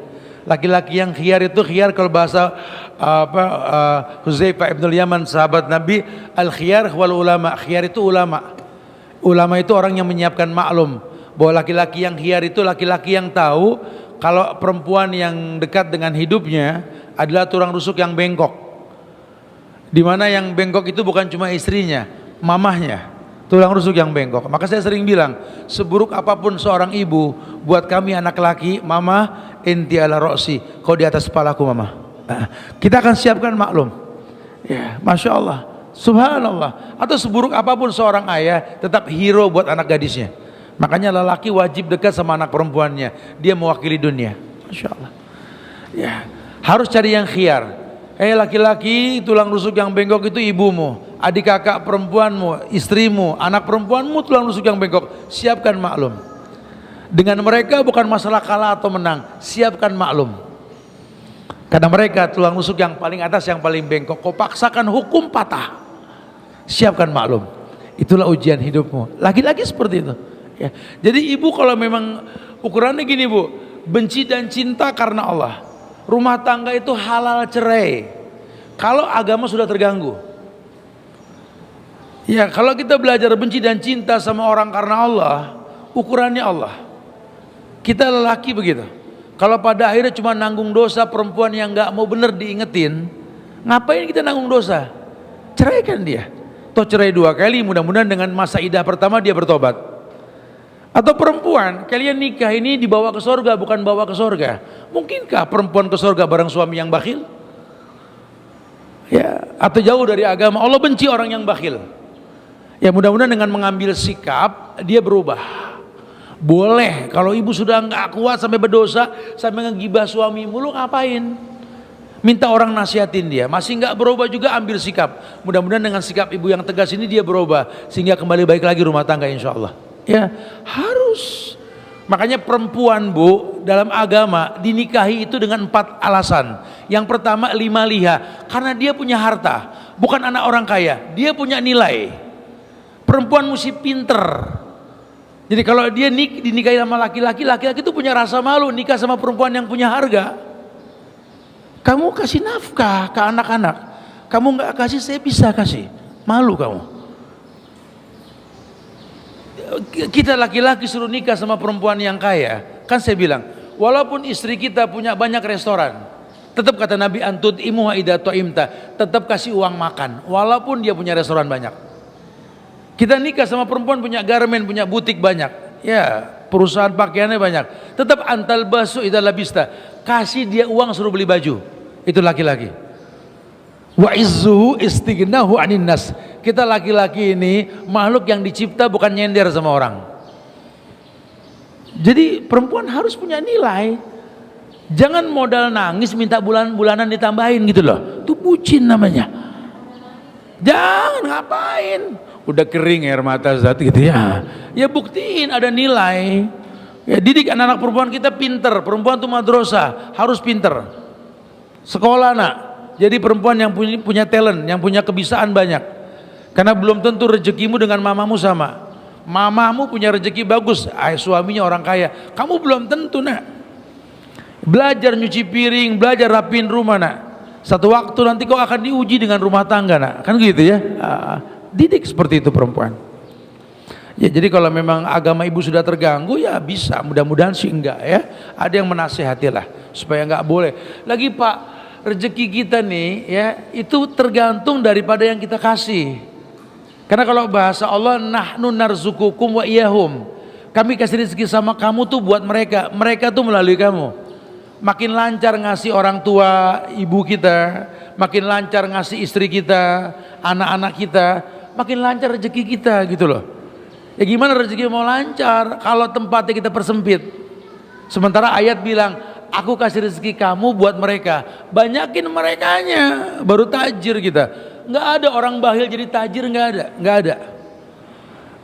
Laki-laki yang khiyar itu, khiyar kalau bahasa Huzaifah ibn al-Yaman sahabat Nabi, al-khiyar wal ulama. Khiyar itu ulama. Ulama itu orang yang menyiapkan maklum bahwa laki-laki yang khiyar itu laki-laki yang tahu kalau perempuan yang dekat dengan hidupnya adalah tulang rusuk yang bengkok. Di mana yang bengkok itu bukan cuma istrinya, mamahnya, tulang rusuk yang bengkok. Maka saya sering bilang, seburuk apapun seorang ibu, buat kami anak laki, mama inti ala roksi, kau di atas kepalaku mama. Kita akan siapkan maklum. Ya, masya Allah, subhanallah. Atau seburuk apapun seorang ayah, tetap hero buat anak gadisnya. Makanya lelaki wajib dekat sama anak perempuannya. Dia mewakili dunia. Masya Allah. Ya, harus cari yang khiyar. Laki-laki tulang rusuk yang bengkok itu ibumu. adik kakak perempuanmu, istrimu, anak perempuanmu tulang rusuk yang bengkok, siapkan maklum. Dengan mereka bukan masalah kalah atau menang, siapkan maklum. Karena mereka tulang rusuk yang paling atas, yang paling bengkok, kau paksakan hukum patah, siapkan maklum. Itulah ujian hidupmu. Lagi-lagi seperti itu ya. Jadi ibu kalau memang ukurannya gini bu, benci dan cinta karena Allah, rumah tangga itu halal cerai kalau agama sudah terganggu. Ya, kalau kita belajar benci dan cinta sama orang karena Allah, ukurannya Allah. Kita lelaki begitu. Kalau pada akhirnya cuma nanggung dosa perempuan yang nggak mau bener diingetin, ngapain kita nanggung dosa? Ceraikan dia. Toh cerai 2 kali, mudah-mudahan dengan masa idah pertama dia bertobat. Atau perempuan, kalian nikah ini dibawa ke sorga, bukan bawa ke sorga. Mungkinkah perempuan ke sorga bareng suami yang bakhil? Ya, atau jauh dari agama. Allah benci orang yang bakhil. Ya, mudah-mudahan dengan mengambil sikap dia berubah. Boleh kalau ibu sudah nggak kuat sampai berdosa, sampai ngegibah suamimu, lu ngapain? Minta orang nasihatin dia, masih nggak berubah juga ambil sikap. Mudah-mudahan dengan sikap ibu yang tegas ini dia berubah sehingga kembali baik lagi rumah tangga insya Allah. Ya harus. Makanya perempuan bu dalam agama dinikahi itu dengan 4 alasan. Yang pertama 5 liha, karena dia punya harta, bukan anak orang kaya, dia punya nilai. Perempuan mesti pinter. Jadi kalau dia dinikahi sama laki-laki, laki-laki itu punya rasa malu nikah sama perempuan yang punya harga. Kamu kasih nafkah ke anak-anak, kamu nggak kasih, saya bisa kasih. Malu kamu. Kita laki-laki suruh nikah sama perempuan yang kaya, kan saya bilang, walaupun istri kita punya banyak restoran, tetap kata Nabi antud imuha idza ta'imta, tetap kasih uang makan, walaupun dia punya restoran banyak. Kita nikah sama perempuan punya garmen, punya butik banyak, ya perusahaan pakaiannya banyak, tetap antal basu idza labista, kasih dia uang suruh beli baju. Itu laki-laki. Wa izzuhu istighnahu anin nas. Kita laki-laki ini makhluk yang dicipta bukan nyender sama orang. Jadi perempuan harus punya nilai. Jangan modal nangis minta bulanan ditambahin gitu loh. Itu bucin namanya. Jangan, ngapain? Udah kering air mata zat gitu ya. Ya buktiin ada nilai. Ya didik anak-anak perempuan kita pinter. Perempuan tuh madrasah, harus pinter. Sekolah nak. Jadi perempuan yang punya talent, yang punya kebisaan banyak. Karena belum tentu rezekimu dengan mamamu sama. Mamamu punya rezeki bagus, suaminya orang kaya. Kamu belum tentu nak. Belajar nyuci piring, belajar rapiin rumah nak. Satu waktu nanti kau akan diuji dengan rumah tangga nak. Kan gitu ya. Didik seperti itu perempuan. Ya jadi kalau memang agama ibu sudah terganggu ya bisa, mudah-mudahan sih enggak ya. Ada yang menasehatilah supaya enggak boleh. Lagi Pak, rezeki kita nih ya itu tergantung daripada yang kita kasih. Karena kalau bahasa Allah nahnu narzukukum wa iyahum. Kami kasih rezeki sama kamu tuh buat mereka, mereka tuh melalui kamu. Makin lancar ngasih orang tua ibu kita, makin lancar ngasih istri kita, anak-anak kita, makin lancar rezeki kita gitu loh. Ya gimana rezeki mau lancar kalau tempatnya kita persempit. Sementara ayat bilang, aku kasih rezeki kamu buat mereka, banyakin merekanya, baru tajir kita. Nggak ada orang bakhil jadi tajir, nggak ada.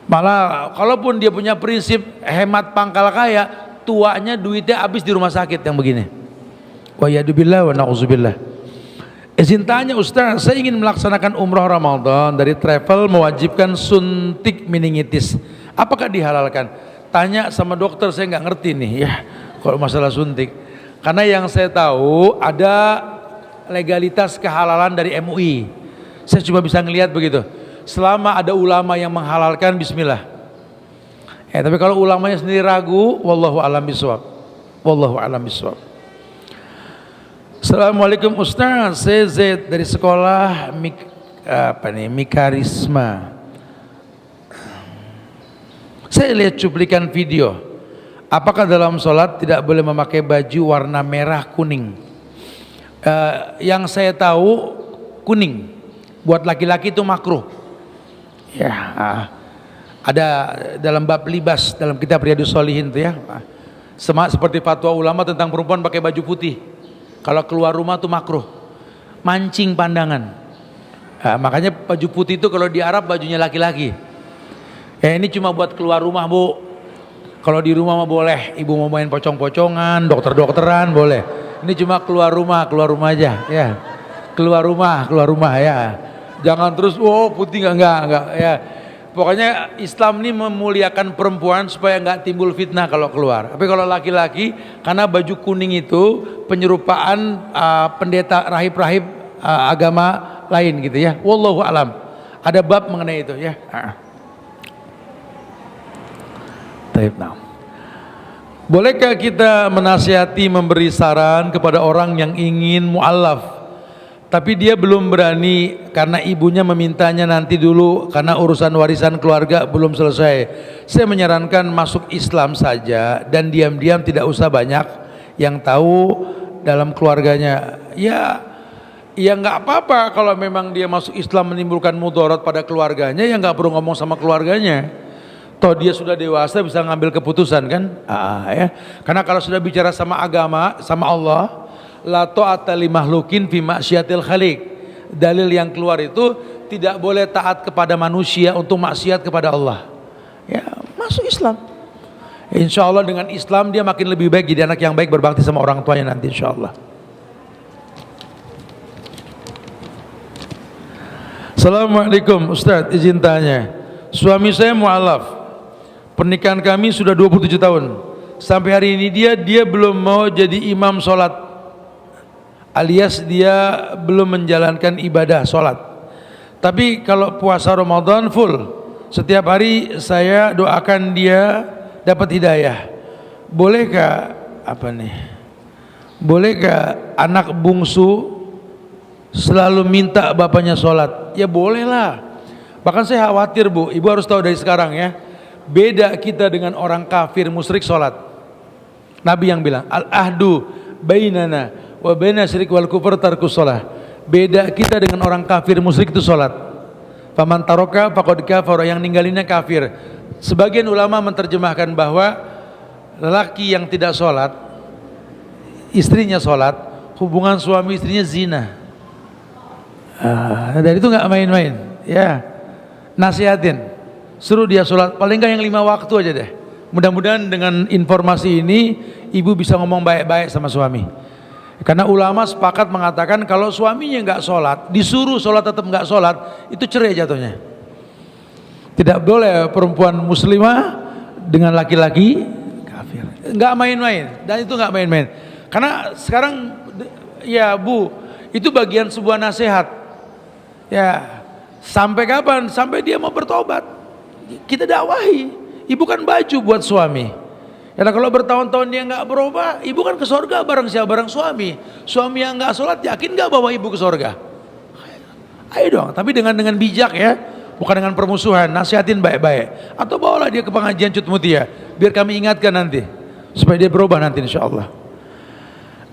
Malah kalaupun dia punya prinsip hemat pangkal kaya, tuanya duitnya habis di rumah sakit yang begini. Wa yadubillah wa na'udzubillah. Izin tanya Ustaz, saya ingin melaksanakan umrah Ramadan, dari travel mewajibkan suntik meningitis, apakah dihalalkan? Tanya sama dokter, saya nggak ngerti nih ya kalau masalah suntik. Karena yang saya tahu ada legalitas kehalalan dari MUI. Saya cuma bisa ngelihat begitu. Selama ada ulama yang menghalalkan, bismillah. Tapi kalau ulamanya sendiri ragu, wallahu a'lam bishawab. Wallahu a'lam bishawab. Assalamualaikum Ustaz, saya Z dari sekolah Mikarisma. Saya lihat cuplikan video. Apakah dalam sholat tidak boleh memakai baju warna merah kuning? Yang saya tahu kuning. Buat laki-laki itu makruh. Ya, ada dalam bab libas dalam kitab Riyadhus Shalihin itu ya. Sama seperti fatwa ulama tentang perempuan pakai baju putih. Kalau keluar rumah tuh makruh, mancing pandangan. Makanya baju putih itu kalau di Arab bajunya laki-laki. Ini cuma buat keluar rumah, Bu. Kalau di rumah mah boleh, ibu mau main pocong-pocongan, dokter-dokteran boleh. Ini cuma keluar rumah aja, ya. Keluar rumah ya. Jangan terus, putih enggak, ya. Pokoknya Islam ini memuliakan perempuan supaya enggak timbul fitnah kalau keluar. Tapi kalau laki-laki, karena baju kuning itu penyerupaan pendeta rahib-rahib agama lain gitu ya. Wallahu alam. Ada bab mengenai itu ya. Bolehkah kita menasihati, memberi saran kepada orang yang ingin mu'allaf tapi dia belum berani karena ibunya memintanya nanti dulu karena urusan warisan keluarga belum selesai? Saya menyarankan masuk Islam saja dan diam-diam, tidak usah banyak yang tahu dalam keluarganya. Ya nggak apa-apa kalau memang dia masuk Islam menimbulkan mudarat pada keluarganya, ya nggak perlu ngomong sama keluarganya. Toh dia sudah dewasa, bisa ngambil keputusan kan? Ya. Karena kalau sudah bicara sama agama, sama Allah, la ta'ata li makhlukin fi maksiatil khaliq. Dalil yang keluar itu tidak boleh taat kepada manusia untuk maksiat kepada Allah. Ya, masuk Islam. Insya Allah dengan Islam dia makin lebih baik, jadi anak yang baik, berbakti sama orang tuanya nanti insya Allah. Assalamualaikum Ustadz, izin tanya. Suami saya mu'alaf. Pernikahan kami sudah 27 tahun. Sampai hari ini dia belum mau jadi imam sholat, alias dia belum menjalankan ibadah sholat. Tapi kalau puasa Ramadan full, setiap hari saya doakan dia dapat hidayah. Bolehkah Bolehkah anak bungsu selalu minta bapaknya sholat? Ya bolehlah. Bahkan saya khawatir, Bu, ibu harus tahu dari sekarang ya. Beda kita dengan orang kafir musyrik sholat. Nabi yang bilang al-ahdu bainana wa baina syirik wal kufur tarkus sholah. Beda kita dengan orang kafir musyrik itu sholat. Faman taroka faqad kafara, yang ninggalinnya kafir. Sebagian ulama menerjemahkan bahwa lelaki yang tidak sholat, istrinya sholat, hubungan suami istrinya zina. Dan itu nggak main-main ya. Nasihatin, suruh dia sholat paling nggak yang 5 waktu aja deh. Mudah-mudahan dengan informasi ini ibu bisa ngomong baik-baik sama suami. Karena ulama sepakat mengatakan kalau suaminya nggak sholat, disuruh sholat tetap nggak sholat, itu cerai jatuhnya. Tidak boleh perempuan muslimah dengan laki-laki kafir. Nggak main-main, dan itu nggak main-main. Karena sekarang ya Bu, itu bagian sebuah nasihat. Ya, sampai kapan? Sampai dia mau bertobat. Kita dakwahi. Ibu kan baju buat suami. Karena kalau bertahun-tahun dia nggak berubah, ibu kan ke surga bareng siapa? Bareng suami. Suami yang nggak sholat, yakin nggak bawa ibu ke surga? Ayo dong, tapi dengan bijak ya, bukan dengan permusuhan. Nasihatin baik-baik. Atau bawalah dia ke pengajian Cut Mutia, biar kami ingatkan nanti, supaya dia berubah nanti insya Allah.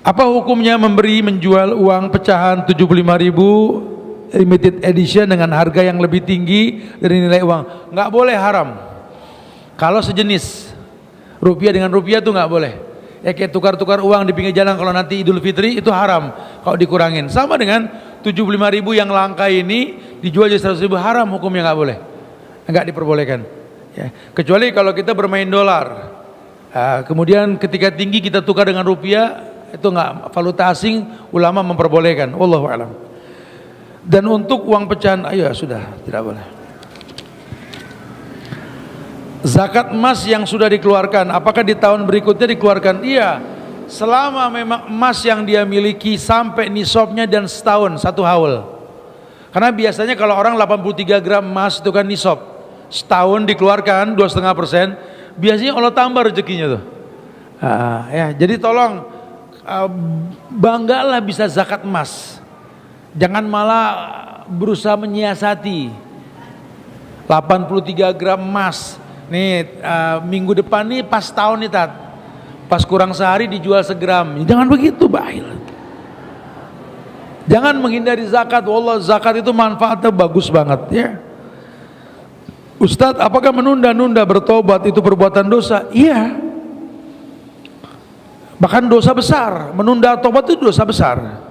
Apa hukumnya menjual uang pecahan 75.000 limited edition dengan harga yang lebih tinggi dari nilai uang? Nggak boleh, haram. Kalau sejenis rupiah dengan rupiah tuh nggak boleh. Ya kayak tukar-tukar uang di pinggir jalan kalau nanti Idul Fitri itu haram kalau dikurangin. Sama dengan 75.000 yang langka ini dijual jadi 100.000, haram hukumnya, nggak boleh, nggak diperbolehkan. Ya. Kecuali kalau kita bermain dolar, kemudian ketika tinggi kita tukar dengan rupiah, itu nggak, valuta asing, ulama memperbolehkan. Wallahu a'lam. Dan untuk uang pecahan, sudah tidak boleh. Zakat emas yang sudah dikeluarkan, apakah di tahun berikutnya dikeluarkan? Iya, selama memang emas yang dia miliki sampai nisabnya dan setahun, 1 haul. Karena biasanya kalau orang 83 gram emas itu kan nisab, setahun dikeluarkan 2,5%, biasanya Allah tambah rezekinya tuh. Jadi tolong banggalah bisa zakat emas. Jangan malah berusaha menyiasati. 83 gram emas nih, minggu depan nih pas tahun nih Tat, pas kurang sehari dijual segram. Jangan begitu, bahil. Jangan menghindari zakat. Wallah, zakat itu manfaatnya bagus banget ya. Ustadz, apakah menunda-nunda bertobat itu perbuatan dosa? Iya, bahkan dosa besar. Menunda tobat itu dosa besar.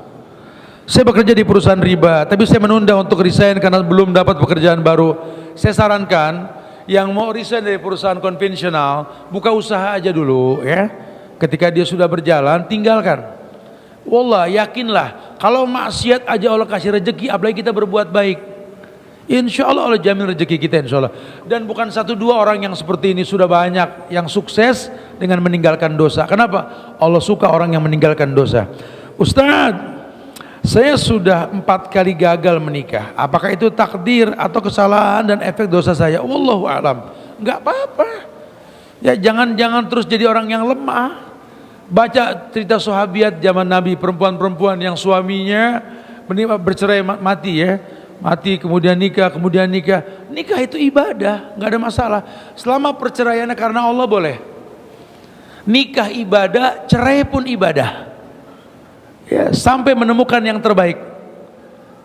Saya bekerja di perusahaan riba, tapi saya menunda untuk resign karena belum dapat pekerjaan baru. Saya sarankan yang mau resign dari perusahaan konvensional, buka usaha aja dulu ya. Ketika dia sudah berjalan, tinggalkan. Wallah, yakinlah, kalau maksiat aja Allah kasih rezeki, apalagi kita berbuat baik. Insya Allah Allah jamin rezeki kita, insya Allah. Dan bukan satu dua orang yang seperti ini, sudah banyak yang sukses dengan meninggalkan dosa. Kenapa? Allah suka orang yang meninggalkan dosa. Ustadz, saya sudah 4 kali gagal menikah. Apakah itu takdir atau kesalahan dan efek dosa saya? Wallahu a'lam. Enggak apa-apa. Ya jangan terus jadi orang yang lemah. Baca cerita sahabiat zaman Nabi, perempuan-perempuan yang suaminya bercerai mati ya. Mati kemudian nikah, kemudian nikah. Nikah itu ibadah, enggak ada masalah. Selama perceraiannya karena Allah boleh. Nikah ibadah, cerai pun ibadah. Ya, sampai menemukan yang terbaik,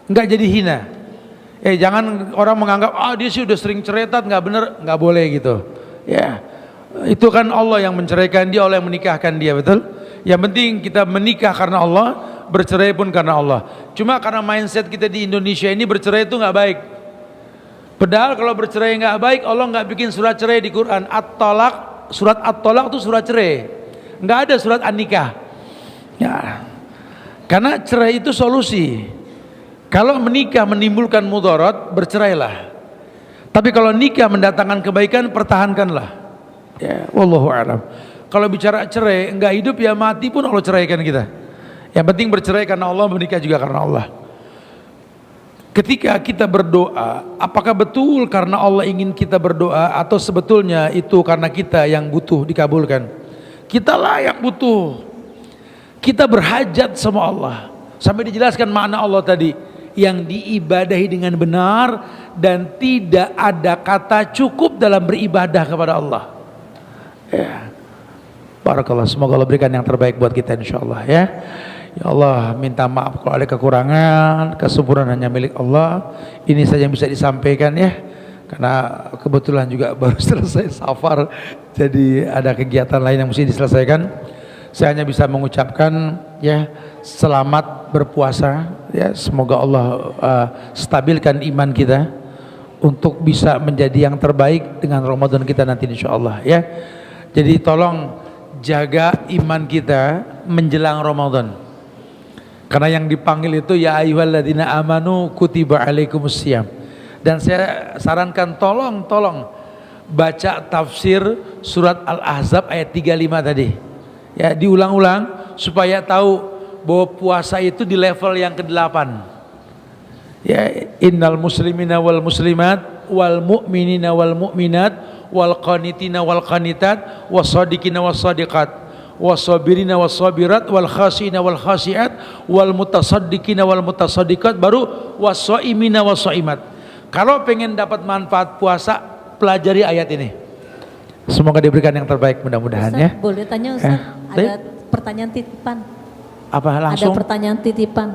nggak jadi hina. Jangan orang menganggap dia sih udah sering ceretan, nggak bener, nggak boleh gitu. Ya, itu kan Allah yang menceraikan dia, Allah yang menikahkan dia, betul. Yang penting kita menikah karena Allah, bercerai pun karena Allah. Cuma karena mindset kita di Indonesia ini bercerai itu nggak baik. Padahal kalau bercerai nggak baik, Allah nggak bikin surat cerai di Quran. At-Talaq, surat At-Talaq itu surat cerai, nggak ada surat An-Nikah. Ya. Karena cerai itu solusi. Kalau menikah menimbulkan mudarat, bercerailah. Tapi kalau nikah mendatangkan kebaikan, pertahankanlah. Ya, wallahu a'lam. Kalau bicara cerai, enggak hidup ya mati pun Allah ceraikan kita. Yang penting bercerai karena Allah, menikah juga karena Allah. Ketika kita berdoa, apakah betul karena Allah ingin kita berdoa atau sebetulnya itu karena kita yang butuh dikabulkan? Kita layak butuh. Kita berhajat sama Allah. Sampai dijelaskan makna Allah tadi, yang diibadahi dengan benar dan tidak ada kata cukup dalam beribadah kepada Allah. Ya. Barakallah, semoga Allah berikan yang terbaik buat kita insyaallah ya. Ya Allah, minta maaf kalau ada kekurangan, kesempurnaan hanya milik Allah. Ini saja yang bisa disampaikan ya. Karena kebetulan juga baru selesai safar, jadi ada kegiatan lain yang mesti diselesaikan. Saya hanya bisa mengucapkan ya selamat berpuasa ya, semoga Allah stabilkan iman kita untuk bisa menjadi yang terbaik dengan Ramadan kita nanti insyaallah ya. Jadi tolong jaga iman kita menjelang Ramadan. Karena yang dipanggil itu ya ayyuhalladzina amanu kutiba alaikumusiyam. Dan saya sarankan tolong baca tafsir surat Al-Ahzab ayat 35 tadi. Ya, diulang-ulang supaya tahu bahwa puasa itu di level yang ke-8. Ya, innal muslimina wal muslimat wal mu'minina wal mu'minat wal qanitina wal qanitat wassadiqina wassadiqat wassabirina wassabirat wal khasina wal khasiat wal mutasaddiqina wal mutasaddiqat, baru wassaimina wassaimat. Kalau pengen dapat manfaat puasa, pelajari ayat ini. Semoga diberikan yang terbaik mudah-mudahan ya. Boleh tanya Ustaz, ada pertanyaan titipan. Apa langsung? Ada pertanyaan titipan.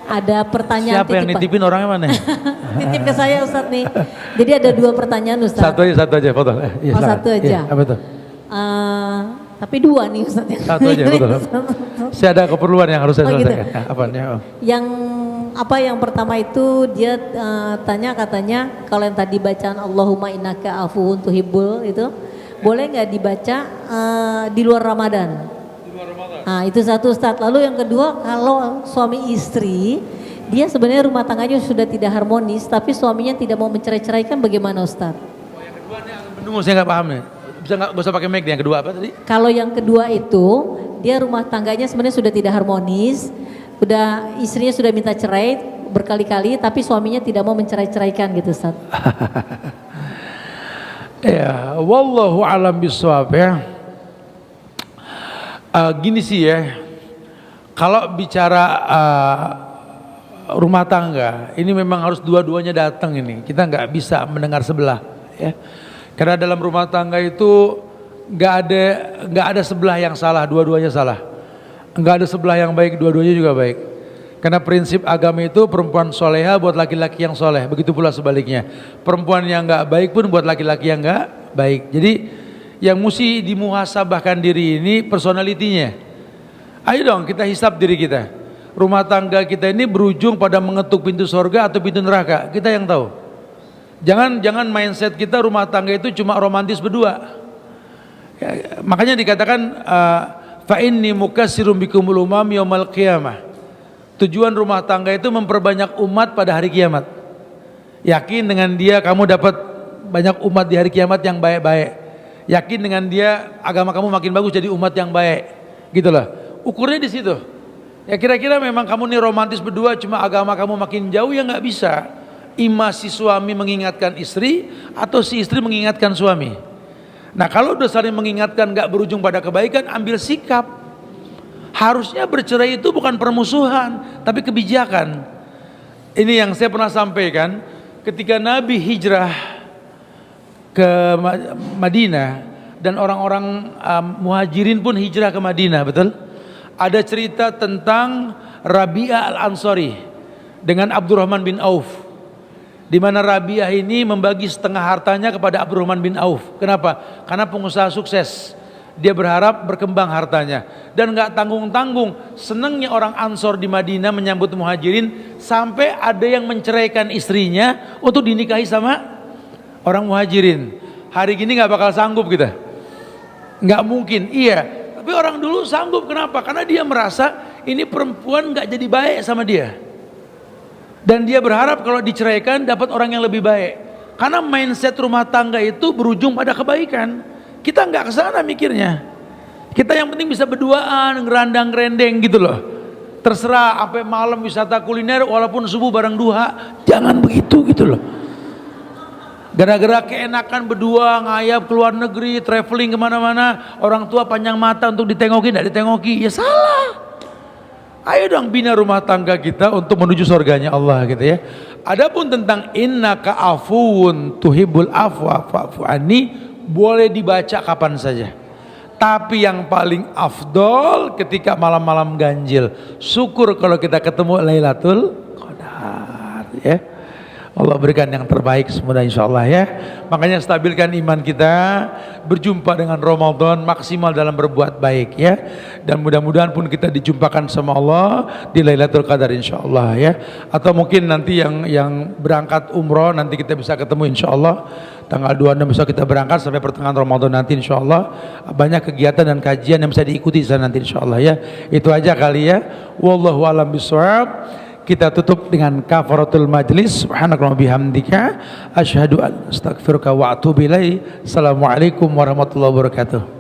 Ada pertanyaan siapa titipan. Yang nitipin orangnya mana? Titip ke saya Ustaz nih. Jadi ada 2 pertanyaan Ustaz. Satu aja foto. Ya, satu aja. Ya, apa tuh? Tapi 2 nih Ustaz. Satu aja betul. Saya ada keperluan yang harus saya selesaikan. Gitu. Apanya? Yang pertama itu dia tanya, katanya kalau yang tadi bacaan Allahumma innaka afuwun tuhibbul itu boleh nggak dibaca di luar Ramadan? Nah, itu satu Ustaz. Lalu yang kedua, kalau suami istri dia sebenarnya rumah tangganya sudah tidak harmonis tapi suaminya tidak mau mencerai-ceraikan, bagaimana Ustaz? Oh, yang kedua ini agak bendungu, saya nggak paham nih. Gak usah pakai mic. Yang kedua apa tadi? Kalau yang kedua itu dia rumah tangganya sebenarnya sudah tidak harmonis. Udah istrinya sudah minta cerai berkali-kali tapi suaminya tidak mau mencerai-ceraikan gitu Ustaz. Ya, wallahu alam bisawab ya. Gini sih ya. Kalau bicara rumah tangga, ini memang harus dua-duanya datang ini. Kita nggak bisa mendengar sebelah ya. Karena dalam rumah tangga itu nggak ada sebelah yang salah, dua-duanya salah. Enggak ada sebelah yang baik, dua-duanya juga baik. Karena prinsip agama itu perempuan soleha buat laki-laki yang soleh, begitu pula sebaliknya. Perempuan yang enggak baik pun buat laki-laki yang enggak baik. Jadi yang mesti dimuhasabahkan diri ini personalitinya. Ayo dong kita hisap diri kita. rumah tangga kita ini berujung pada mengetuk pintu surga atau pintu neraka? Kita yang tahu. Jangan mindset kita rumah tangga itu cuma romantis berdua. Ya, makanya dikatakan fa inni mukatsirum bikumul umam yaumil qiyamah. Tujuan rumah tangga itu memperbanyak umat pada hari kiamat. Yakin dengan dia kamu dapat banyak umat di hari kiamat yang baik-baik. Yakin dengan dia agama kamu makin bagus jadi umat yang baik. Gitulah. Ukurnya di situ. Ya kira-kira memang kamu nih romantis berdua cuma agama kamu makin jauh, ya nggak bisa. Ima si suami mengingatkan istri atau si istri mengingatkan suami. Nah kalau udah saling mengingatkan nggak berujung pada kebaikan, ambil sikap. Harusnya bercerai itu bukan permusuhan, tapi kebijakan. Ini yang saya pernah sampaikan ketika Nabi hijrah ke Madinah dan orang-orang muhajirin pun hijrah ke Madinah, betul? Ada cerita tentang Rabi'ah al-Ansari dengan Abdurrahman bin Auf, di mana Rabi'ah ini membagi setengah hartanya kepada Abdurrahman bin Auf. Kenapa? Karena pengusaha sukses. Dia berharap berkembang hartanya dan nggak tanggung-tanggung. Senangnya orang Ansor di Madinah menyambut muhajirin sampai ada yang menceraikan istrinya untuk dinikahi sama orang muhajirin. Hari gini nggak bakal sanggup kita, nggak mungkin. Iya, tapi orang dulu sanggup. Kenapa? Karena dia merasa ini perempuan nggak jadi baik sama dia, dan dia berharap kalau diceraikan dapat orang yang lebih baik. Karena mindset rumah tangga itu berujung pada kebaikan. Kita nggak kesana mikirnya. Kita yang penting bisa berduaan, ngerandang-ngerendeng gitu loh. Terserah sampai malam wisata kuliner walaupun subuh bareng duha. Jangan begitu gitu loh. Gara-gara keenakan berdua ngayap ke luar negeri, traveling kemana-mana, orang tua panjang mata untuk ditengoki, nggak ditengoki, ya salah. Ayo dong bina rumah tangga kita untuk menuju surganya Allah gitu ya. Adapun tentang innaka afuwun tuhibbul afwa fa'fu anni, boleh dibaca kapan saja. Tapi yang paling afdol ketika malam-malam ganjil. Syukur kalau kita ketemu Lailatul Qadar ya. Allah berikan yang terbaik semoga insyaallah ya. Makanya stabilkan iman kita, berjumpa dengan Ramadan maksimal dalam berbuat baik ya. Dan mudah-mudahan pun kita dijumpakan sama Allah di Lailatul Qadar insyaallah ya. Atau mungkin nanti yang berangkat umroh nanti kita bisa ketemu insyaallah. Tanggal 26 besok kita berangkat sampai pertengahan Ramadan nanti insyaallah. Banyak kegiatan dan kajian yang bisa diikuti sana nanti insyaallah ya. Itu aja kali ya. Wallahu a'lam bishawab. Kita tutup dengan kafaratul majlis. Subhanakallahumma bihamdika asyhadu an astaghfiruka wa atubu ilaik. Assalamualaikum warahmatullahi wabarakatuh.